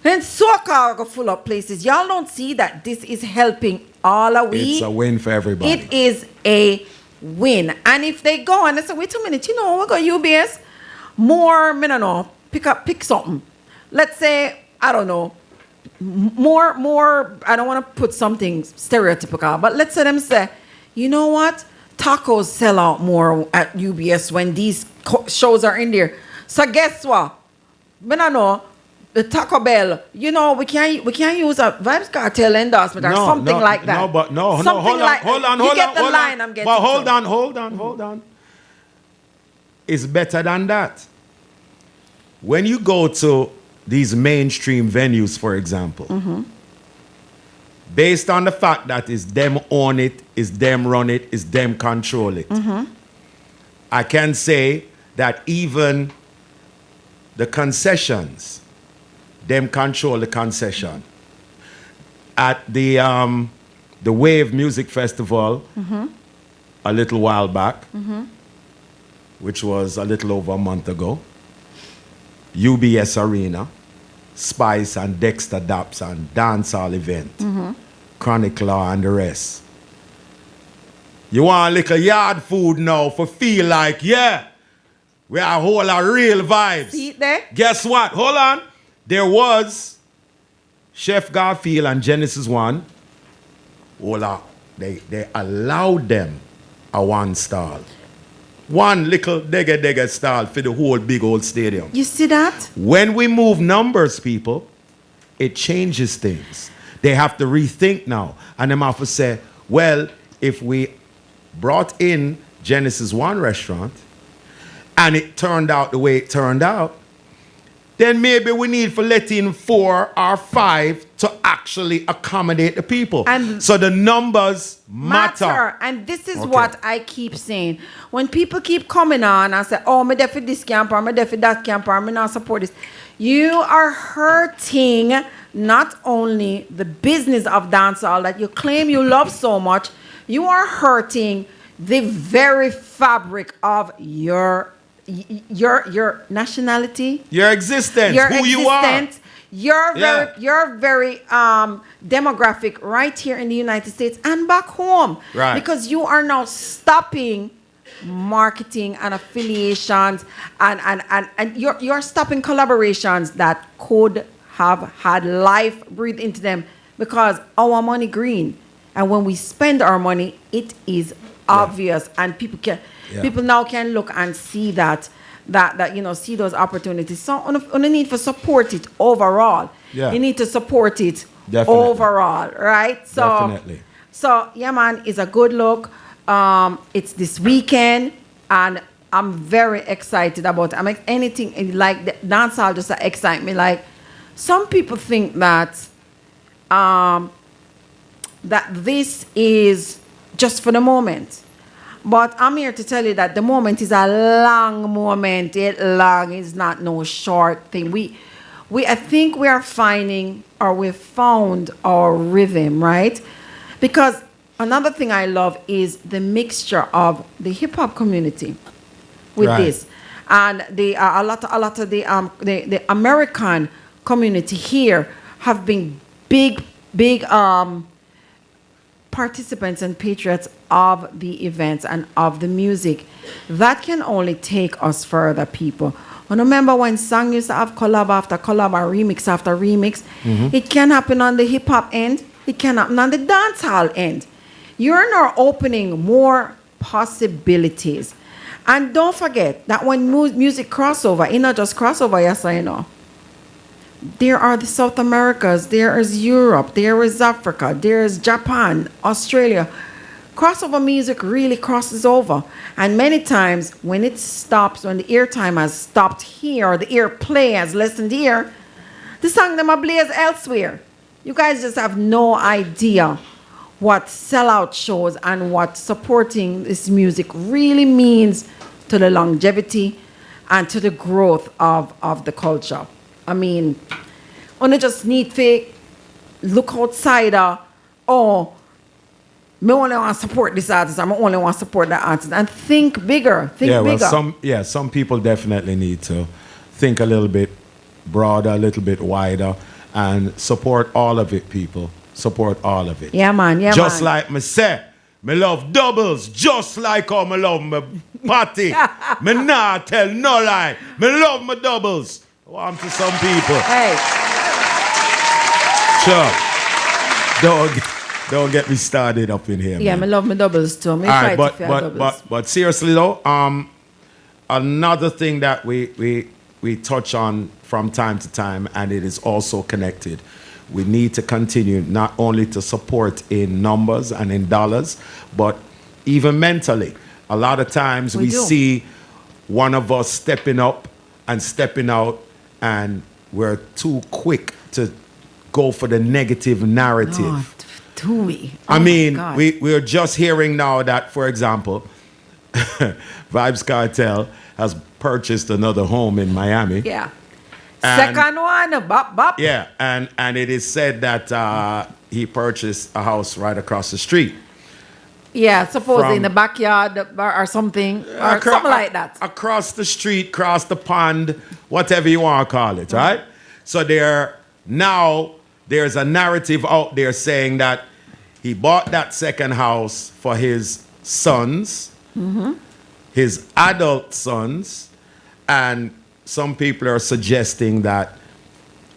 and soca are go full up places. Y'all don't see that this is helping all of we. It's a win for everybody. It is a win. And if they go and they say, wait a minute, you know, we got UBS, more, I don't know, pick something. Let's say, I don't know, more, I don't want to put something stereotypical, but let's say them say, you know what? Tacos sell out more at UBS when these shows are in there. So guess what? I don't know, the Taco Bell, you know, we can't use a Vibes Cartel endorsement or something like that. Hold on. You get the line I'm getting. But hold on. It's better than that. When you go to these mainstream venues, for example, based on the fact that it's them own it, it's them run it, it's them control it, I can say that even the concessions, them control the concession. At the Wave Music Festival a little while back, which was a little over a month ago, UBS Arena, Spice and Dexter Daps and dancehall event, Chronic Law and the rest. You want a little yard food now for feel like, we are a whole of real vibes. See it there? Guess what? Hold on. There was Chef Garfield and Genesis One. Hold on. They allowed them a one stall. One little degga stall for the whole big old stadium. You see that? When we move numbers, people, it changes things. They have to rethink now. And them have to say, well, if we brought in Genesis One restaurant and it turned out the way it turned out, then maybe we need to let in 4 or 5 to actually accommodate the people. And so the numbers matter. And this is what I keep saying. When people keep coming on and say, oh, I'm there for this camp, or I'm there for that camp, or I'm not support this, you are hurting not only the business of dancehall that you claim you love so much, you are hurting the very fabric of your nationality, your existence, you are. Your very demographic right here in the United States and back home. Right. Because you are now stopping marketing and affiliations and you're stopping collaborations that could have had life breathed into them, because our money green. And when we spend our money, it is obvious, and people now can look and see that see those opportunities. So on the need for support it overall. Yeah. You need to support it overall, right? So Definitely. So yeah, man, it's a good look. It's this weekend, and I'm very excited about it. Anything like the dancehall just excite me. Like, some people think that that this is just for the moment. But I'm here to tell you that the moment is a long moment. It long is not no short thing. I think we are finding, or we've found our rhythm, right? Because another thing I love is the mixture of the hip hop community with Right. this, and a lot of the American community here have been big participants and patriots of the events and of the music. That can only take us further, people. And remember when song used to have collab after collab or remix after remix? It can happen on the hip hop end. It can happen on the dancehall end. You're now opening more possibilities. And don't forget that when music crossover, it's not just crossover, yes I know. There are the South Americas, there is Europe, there is Africa, there is Japan, Australia. Crossover music really crosses over. And many times when it stops, when the airtime has stopped here, or the airplay has lessened here, the song them ablaze elsewhere. You guys just have no idea what sellout shows and what supporting this music really means to the longevity and to the growth of the culture. I mean, only just need to look outside or me only want to support this artist, I only want to support that artist, and think bigger, think bigger. Some people definitely need to think a little bit broader, a little bit wider, and support all of it, people. Support all of it. Yeah, man, yeah, Just man. like me say, me love doubles, just like how me love my party. Me nah tell no lie. Me love my doubles. Want to some people. Hey, Sure. Don't get me started up in here. yeah, man. me love my doubles too. Me All fight right, for your doubles. but seriously though, another thing that we touch on from time to time, and it is also connected. We need to continue not only to support in numbers and in dollars, but even mentally. A lot of times we do. see one of us stepping up and stepping out, and we're too quick to go for the negative narrative. Oh, do we? Oh I my mean, God. we're just hearing now that, for example, Vibes Cartel has purchased another home in Miami. Yeah. And- Second one, bop, bop. Yeah, and it is said that he purchased a house right across the street. Yeah, supposedly From- in the backyard or something, or something like that. Across the street, across the pond, whatever you want to call it, right? So there's a narrative out there saying that he bought that second house for his sons, his adult sons, and some people are suggesting that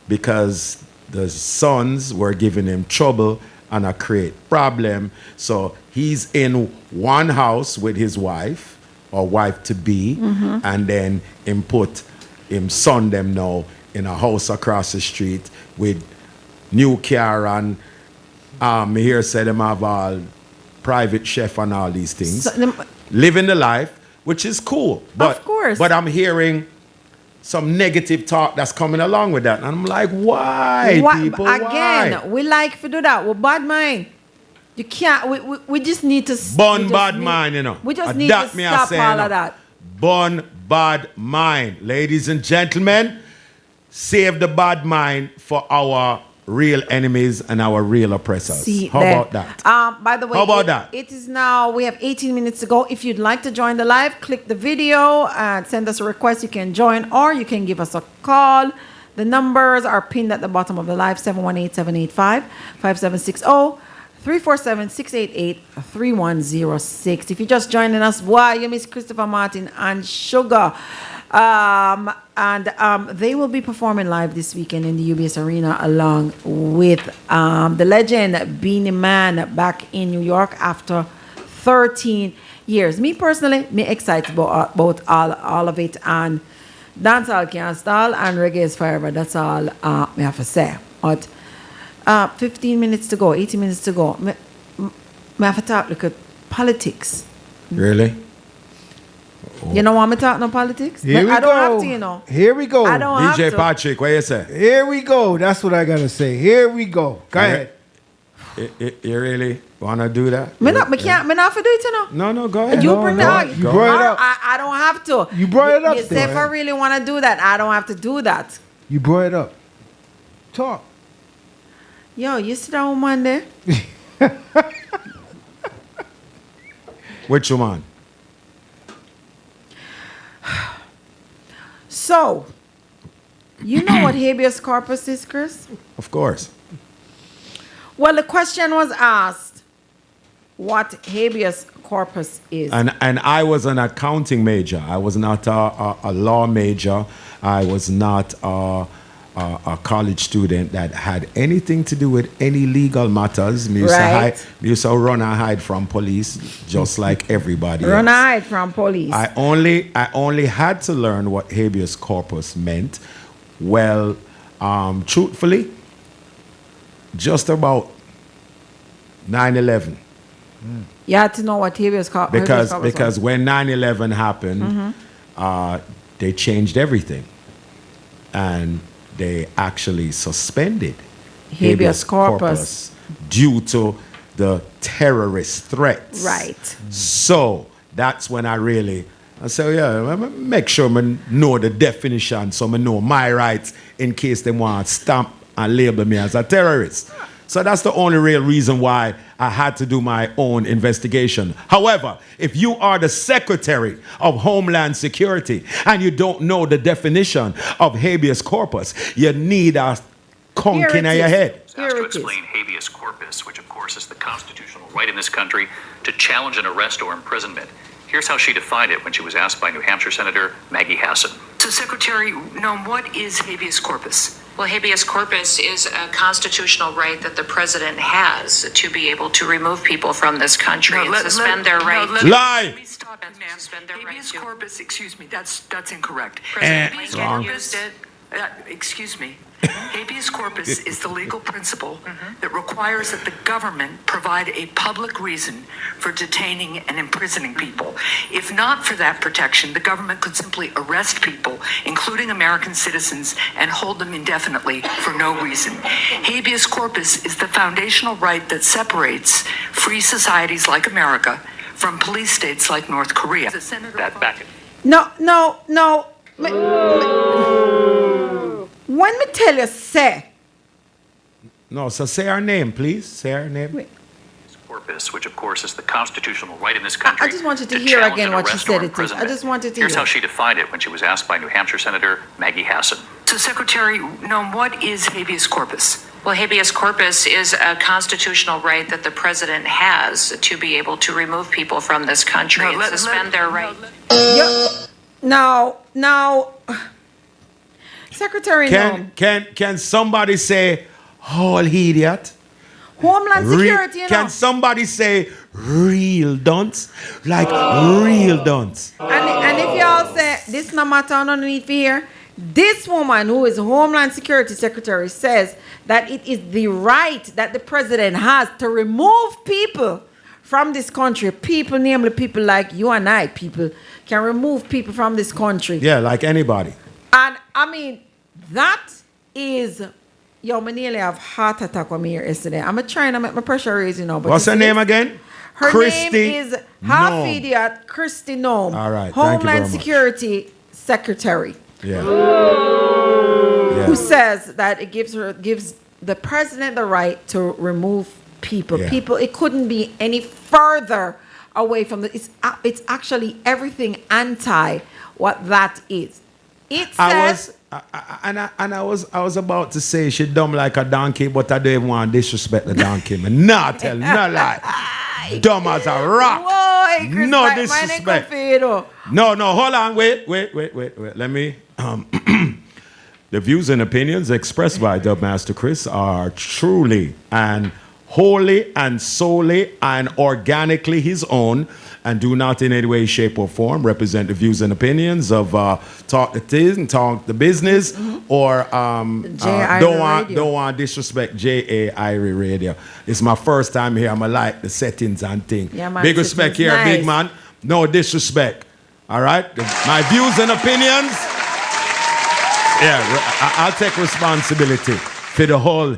because the sons were giving him trouble and a create problem, so he's in one house with his wife or wife to be, and then him put him son them now in a house across the street with new car, and me here said them have all private chef and all these things, living the life, which is cool. But, Of course. But I'm hearing some negative talk that's coming along with that, and I'm like, why, people? Again, Why? we like to do that. Well, bad mind. You can't. We just need to. Bun bad mind, you know. We just And need that to me I stop say, all you know. of that. Bun bad mind. Ladies and gentlemen, save the bad mind for our real enemies and our real oppressors. See How there. about that? By the way, How about that? It is now, we have 18 minutes to go. If you'd like to join the live, click the video and send us a request. You can join or you can give us a call. The numbers are pinned at the bottom of the live, 718-785-5760, 347-688-3106. If you're just joining us, why, you miss Christopher Martin and Sugar. They will be performing live this weekend in the UBS Arena along with the legend Beanie Man back in New York after 13 years. Me personally, me excited about all of it, and dancehall can't stall and reggae is forever. That's all me have to say. But 15 minutes to go, 18 minutes to go. Me have to talk look at politics. Really? You know why I'm talking about politics? Here we I don't go. have to, you know. Here we go. I don't have DJ to. Patrick, what you say? Here we go. That's what I gotta say. Here we go. Go ahead. You really want to do that? Me not do it, you know. No, go ahead. You No, bring no, the argument. you brought it up. I don't have to. You brought it up You still, say if I eh? really want to do that, I don't have to do that. You brought it up. Talk. Yo, you sit down Monday. Which one? So, you know what habeas corpus is, Chris? Of course. Well, the question was asked what habeas corpus is. And I was an accounting major. I was not a law major. I was not a college student that had anything to do with any legal matters. Me used to run and hide from police, just like everybody Run else. and hide from police. I only had to learn what habeas corpus meant. Well, truthfully, just about 9/11. You had to know what habeas corpus Because when 9/11 happened, they changed everything, and they actually suspended Habeas corpus. due to the terrorist threats. Right. So that's when I say, yeah, make sure I know the definition so I know my rights in case they want to stamp and label me as a terrorist. So that's the only real reason why I had to do my own investigation. However, if you are the Secretary of Homeland Security and you don't know the definition of habeas corpus, you need a conk in your head. Here To it is. explain habeas corpus, which of course is the constitutional right in this country to challenge an arrest or imprisonment. Here's how she defined it when she was asked by New Hampshire Senator Maggie Hassan. So, Secretary Noem, what is habeas corpus? Well, habeas corpus is a constitutional right that the president has to be able to remove people from this country and suspend their right. Lie. Let me stop you, ma'am. Suspend their right Habeas to- corpus, excuse me, that's incorrect. President Habeas Lincoln corpus, used it. excuse me. Habeas corpus is the legal principle that requires that the government provide a public reason for detaining and imprisoning people. If not for that protection, the government could simply arrest people, including American citizens, and hold them indefinitely for no reason. Habeas corpus is the foundational right that separates free societies like America from police states like North Korea. Back it. No. When me tell you, say, No, so say our name, please. Say our name. Corpus, which of course is the constitutional right in this country. I just wanted to hear challenge again an what she arrest said or it is. I imprisonment. just wanted to Here's hear. how she defined it when she was asked by New Hampshire Senator Maggie Hassan. So, Secretary Noem, what is habeas corpus? Well, habeas corpus is a constitutional right that the president has to be able to remove people from this country and suspend their right. Now, Secretary Noem, Can somebody say whole idiot? Homeland Security, you know. Can somebody say real dunce? Like real dunce. And if y'all say this no matter underneath here, this woman who is Homeland Security Secretary says that it is the right that the president has to remove people from this country. People, namely people like you and I, people can remove people from this country. Yeah, like anybody. And I mean, that is, yo, I nearly have heart attack when me here yesterday. I'm trying to make my pressure raise, you know. But What's you her see name it? again? Her Christy name is half Noem. idiot Christy Noem. All right, thank you very Homeland much. Security Secretary, Yeah. who says that it gives the president the right to remove people. Yeah. People, it couldn't be any further away from the. It's actually everything anti what that is. It says. I was about to say she dumb like a donkey, but I don't even want to disrespect the donkey. Man, nah, tell no lie. Dumb as a rock. Whoa, Chris, No my disrespect. neck No, hold on, wait. Let me. The views and opinions expressed by Dubmaster Chris are truly and wholly and solely and organically his own, and do not in any way, shape, or form represent the views and opinions of Talk the Tiz and Talk the Business, or don't want disrespect JAIRiE Radio. It's my first time here. I'ma like the settings and things. Yeah, man, big respect here, nice. big man. No disrespect. All right, my views and opinions. Yeah, I'll take responsibility for the whole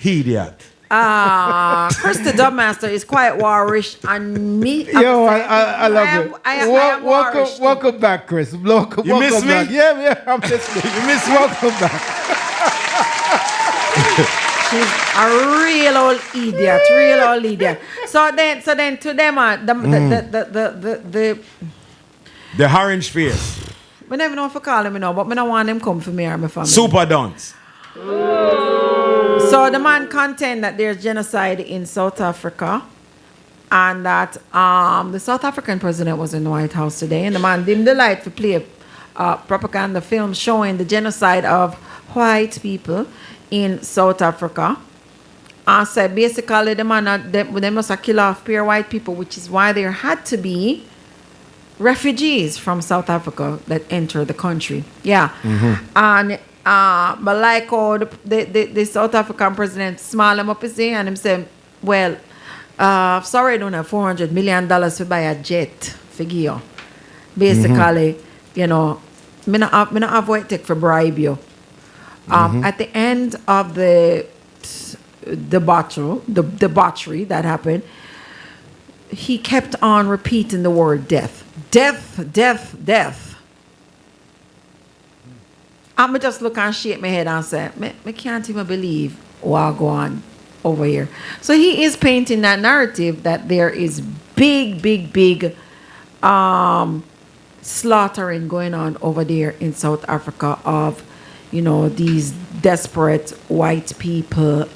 idiot. Chris the Dubmaster is quite warish and me. Yo, I love it. I am warish too. Welcome back, Chris. Welcome miss me? back. Yeah, I'm listening. You miss me? Welcome back. She's a real old idiot. So then to them, The orange face. we never know if I call him, but I don't want them come for me or my family. Super dance. So the man contend that there's genocide in South Africa, and that the South African president was in the White House today, and the man dimmed the light to play a propaganda film showing the genocide of white people in South Africa. And said basically the man they must have killed off pure white people, which is why there had to be refugees from South Africa that enter the country. Yeah. And but like how the South African president smile him up his day and him say, well, sorry I don't have $400 million to buy a jet for you. Basically, you know, me not have what it take for bribe you. At the end of the debauchery that happened, he kept on repeating the word death. Death, death, death. I'ma just look and shake my head and say, I can't even believe what go on over here. So he is painting that narrative that there is big slaughtering going on over there in South Africa of, you know, these desperate white people,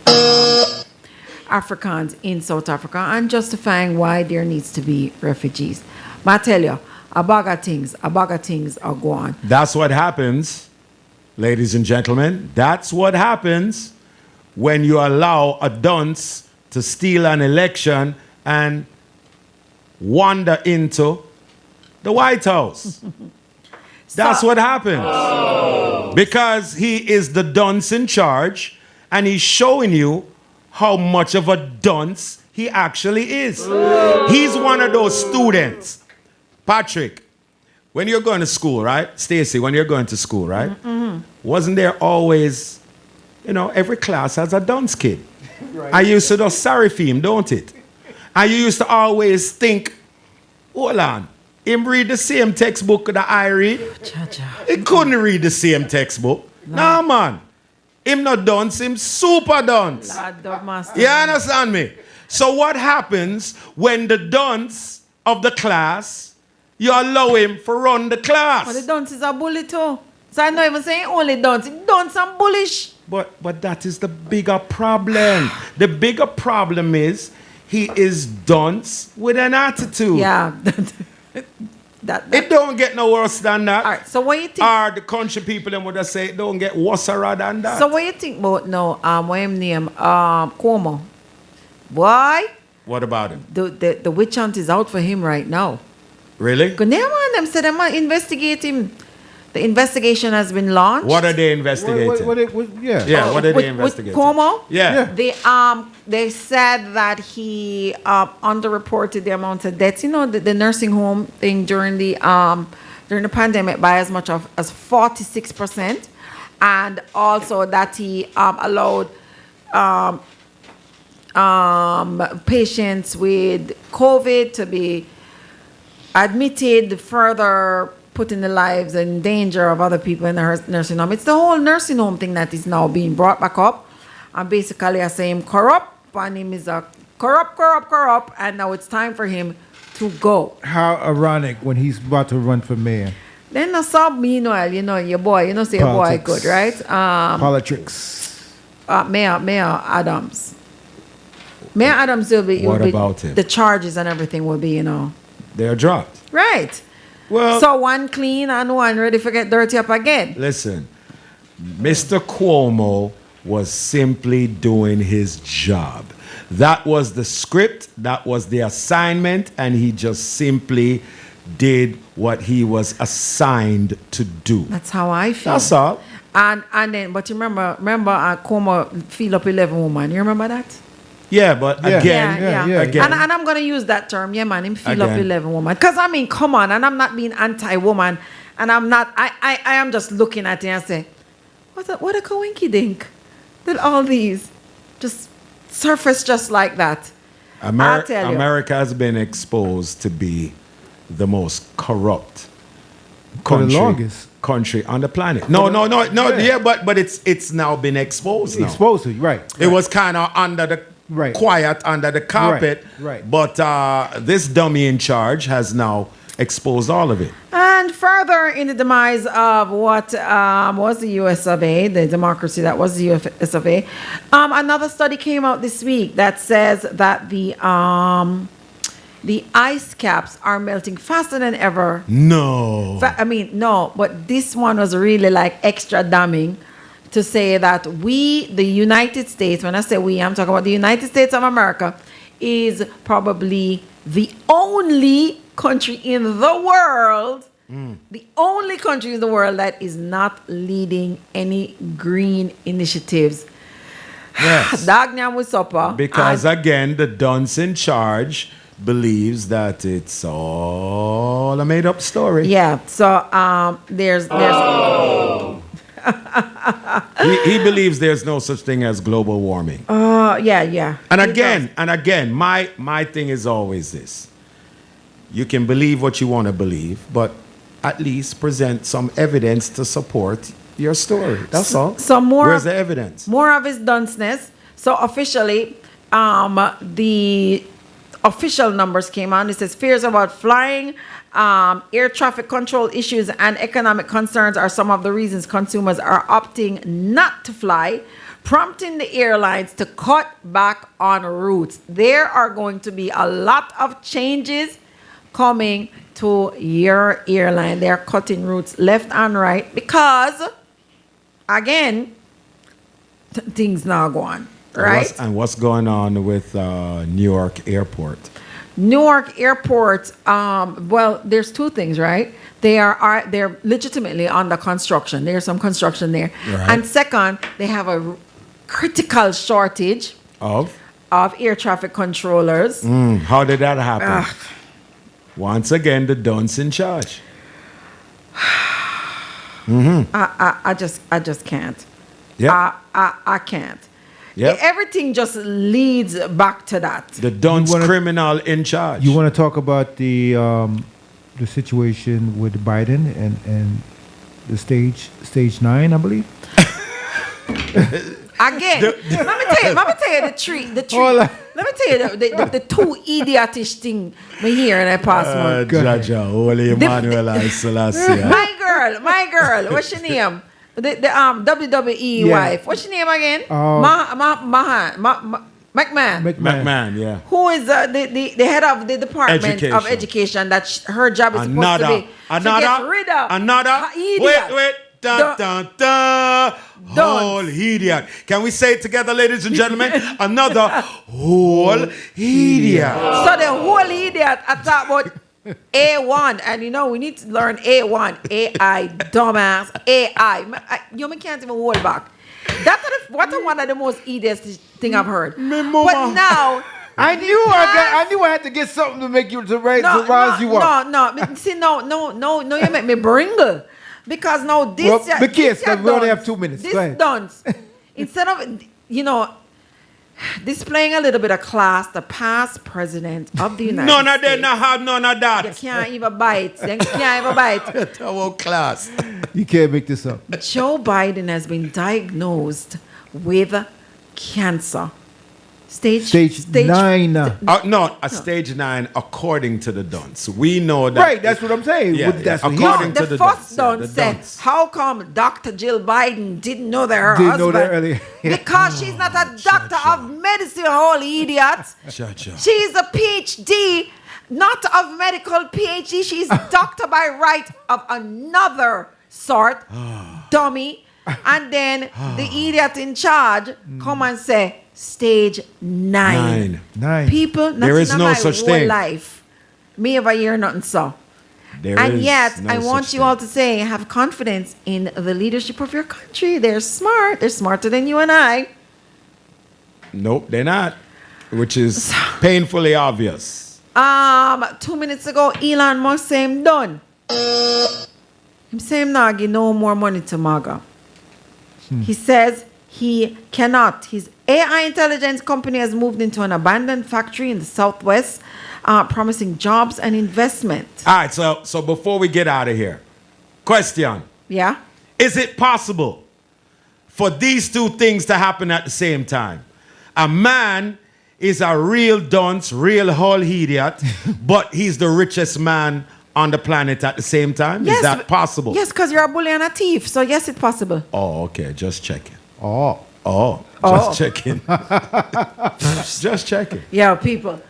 Africans in South Africa, and justifying why there needs to be refugees. But I tell you, a bag of things are going. That's what happens, ladies and gentlemen. That's what happens when you allow a dunce to steal an election and wander into the White House. That's what happens. Because he is the dunce in charge, and he's showing you how much of a dunce he actually is. He's one of those students. Patrick, when you're going to school, right? Stacy, when you're going to school, right? Wasn't there always, you know, every class has a dunce kid. Right. I used to do Seraphim, don't it? And you used to always think, hold on, him read the same textbook that I read. He couldn't read the same textbook. Nah, man. Him not dunce, him super dunce. You understand me? So what happens when the dunce of the class, you allow him to run the class? But the dunce is a bully too. So I'm not even saying only dunce. Dunce and bullish. But that is the bigger problem. The bigger problem is he is dunce with an attitude. Yeah. It don't get no worse than that. All right, so what you think? Or the country people them would have say it don't get worse than that. So what you think about now, what him name, Cuomo? Why? What about him? The witch hunt is out for him right now. Really? Because them said they might investigate him. The investigation has been launched. What are they investigating? What are they investigating? With Cuomo? Yeah. They said that he underreported the amount of deaths. You know, the nursing home thing during the pandemic by as much as 46%, and also that he allowed patients with COVID to be admitted, further putting the lives in danger of other people in the nursing home. It's the whole nursing home thing that is now being brought back up. And basically I say him corrupt, and him is a corrupt, and now it's time for him to go. How ironic when he's about to run for mayor. Then meanwhile, you know, your boy, you know, say your boy good, right? Politics. Mayor Adams. Mayor Adams will be... What about him? The charges and everything will be, you know... They're dropped. Right. Well, so one clean and one ready to get dirty up again. Listen, Mr. Cuomo was simply doing his job. That was the script, that was the assignment, and he just simply did what he was assigned to do. That's how I feel. That's all. And then, but you remember Cuomo feel up 11 woman. You remember that? Yeah, but again. And I'm going to use that term. Yeah, man, him feel up 11 woman. Because, I mean, come on. And I'm not being anti-woman. And I'm not, I am just looking at it and say, what a coinky dink that all these just surface just like that. I'll tell you. America has been exposed to be the most corrupt For the longest. country on the planet. No, but it's now been exposed now. Exposed to you, right. It was kind of under the quiet, under the carpet. Right. But this dummy in charge has now exposed all of it. And further in the demise of what was the US of A, the democracy that was the US of A, another study came out this week that says that the ice caps are melting faster than ever. No. No, but this one was really like extra damning to say that we, the United States, when I say we, I'm talking about the United States of America, is probably the only country in the world, that is not leading any green initiatives. Yes. Dagnam with supper. Because again, the dunce in charge believes that it's all a made up story. Yeah. So there's he believes there's no such thing as global warming. Yeah. And again, my thing is always this. You can believe what you want to believe, but at least present some evidence to support your story. That's all. So where's the evidence? More of his dunceness. So officially, the official numbers came out. It says fears about flying, air traffic control issues, and economic concerns are some of the reasons consumers are opting not to fly, prompting the airlines to cut back on routes. There are going to be a lot of changes coming to your airline. They're cutting routes left and right because, again, things now go on, right? And what's going on with Newark Airport? Newark Airport, well, there's two things, right? They're legitimately under construction. There's some construction there. Right. And second, they have a critical shortage of air traffic controllers. How did that happen? Once again, the dunce in charge. I just can't. Yeah. I can't. Yep. Everything just leads back to that. The dunce criminal in charge. You want to talk about the situation with Biden and the stage 9, I believe? Again, let me tell you the treat. Let me tell you the two idiotish thing we hear in that past month. Jaja, Holy Emmanuel I Selassie. My girl, what's your name? The WWE wife. What's your name again? McMahon, yeah. Who is the head of the Department of Education? That her job is supposed to be to get rid of Wait. Dun, dun, dun. Whole idiot. Can we say it together, ladies and gentlemen? Another whole idiot. So the whole idiot, I talk about A1, and we need to learn A1, AI, dumbass, AI. You can't even hold back. That's one of the most idiot thing I've heard. But now. I knew I had to get something to make you to rise you up. No. See, no, you make me bringle. Because now this... Well, because we only have 2 minutes. This dunce, instead of, displaying a little bit of class, the past president of the United States... None of them have none of that. You can't even bite. Class. You can't make this up. Joe Biden has been diagnosed with cancer. Stage 9. Stage 9 according to the dunce. We know that. Right, that's what I'm saying. Yeah, that's according to the dunce. first dunce said, how come Dr. Jill Biden didn't know that her Didn't know husband? that earlier. Because she's not a doctor of medicine, holy idiot. She's a PhD, not of medical PhD. She's doctor by right of another sort, dummy. And then the idiot in charge come and say, Stage 9. People, there is no such thing. Life. Me ever hear nothing so. And yet, I want you all to say, have confidence in the leadership of your country. They're smart. They're smarter than you and I. Nope, they're not. Which is painfully obvious. 2 minutes ago, Elon Musk say him done. Him say him not give no more money to MAGA. He says he cannot. His AI intelligence company has moved into an abandoned factory in the Southwest, promising jobs and investment. All right, so before we get out of here, question. Yeah? Is it possible for these two things to happen at the same time? A man is a real dunce, real whole idiot, but he's the richest man on the planet at the same time? Yes, is that possible? Yes, because you're a bully and a thief. So yes, it's possible. Oh, okay. Just checking. Oh. Just checking. Just checking. Yeah, people.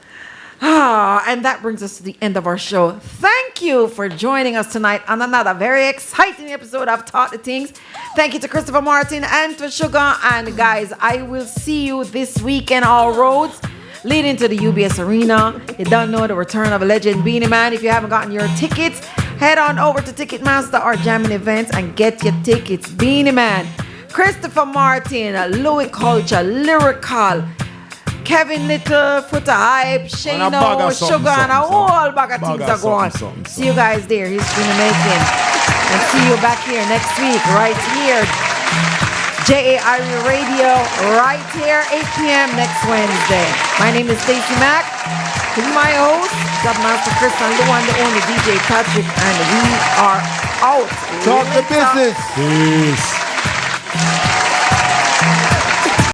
And that brings us to the end of our show. Thank you for joining us tonight on another very exciting episode of Talk the Things. Thank you to Christopher Martin and to Sugar. And guys, I will see you this weekend, all roads leading to the UBS Arena. You don't know the return of a legend, Beanie Man. If you haven't gotten your tickets, head on over to Ticketmaster or Jamming Events and get your tickets. Beanie Man, Christopher Martin, Louis Culture, Lyrical, Kevin Little, Foot of Hype, Shano, Sugar, and a whole bag of things are going. See you guys there. History in the making. And see you back here next week, right here. JAIRiE Radio, right here, 8 p.m. next Wednesday. My name is Stacey Mack. This is my host, Submaster Chris, and the one, the only DJ Patrick, and we are out. Talk the business. Peace.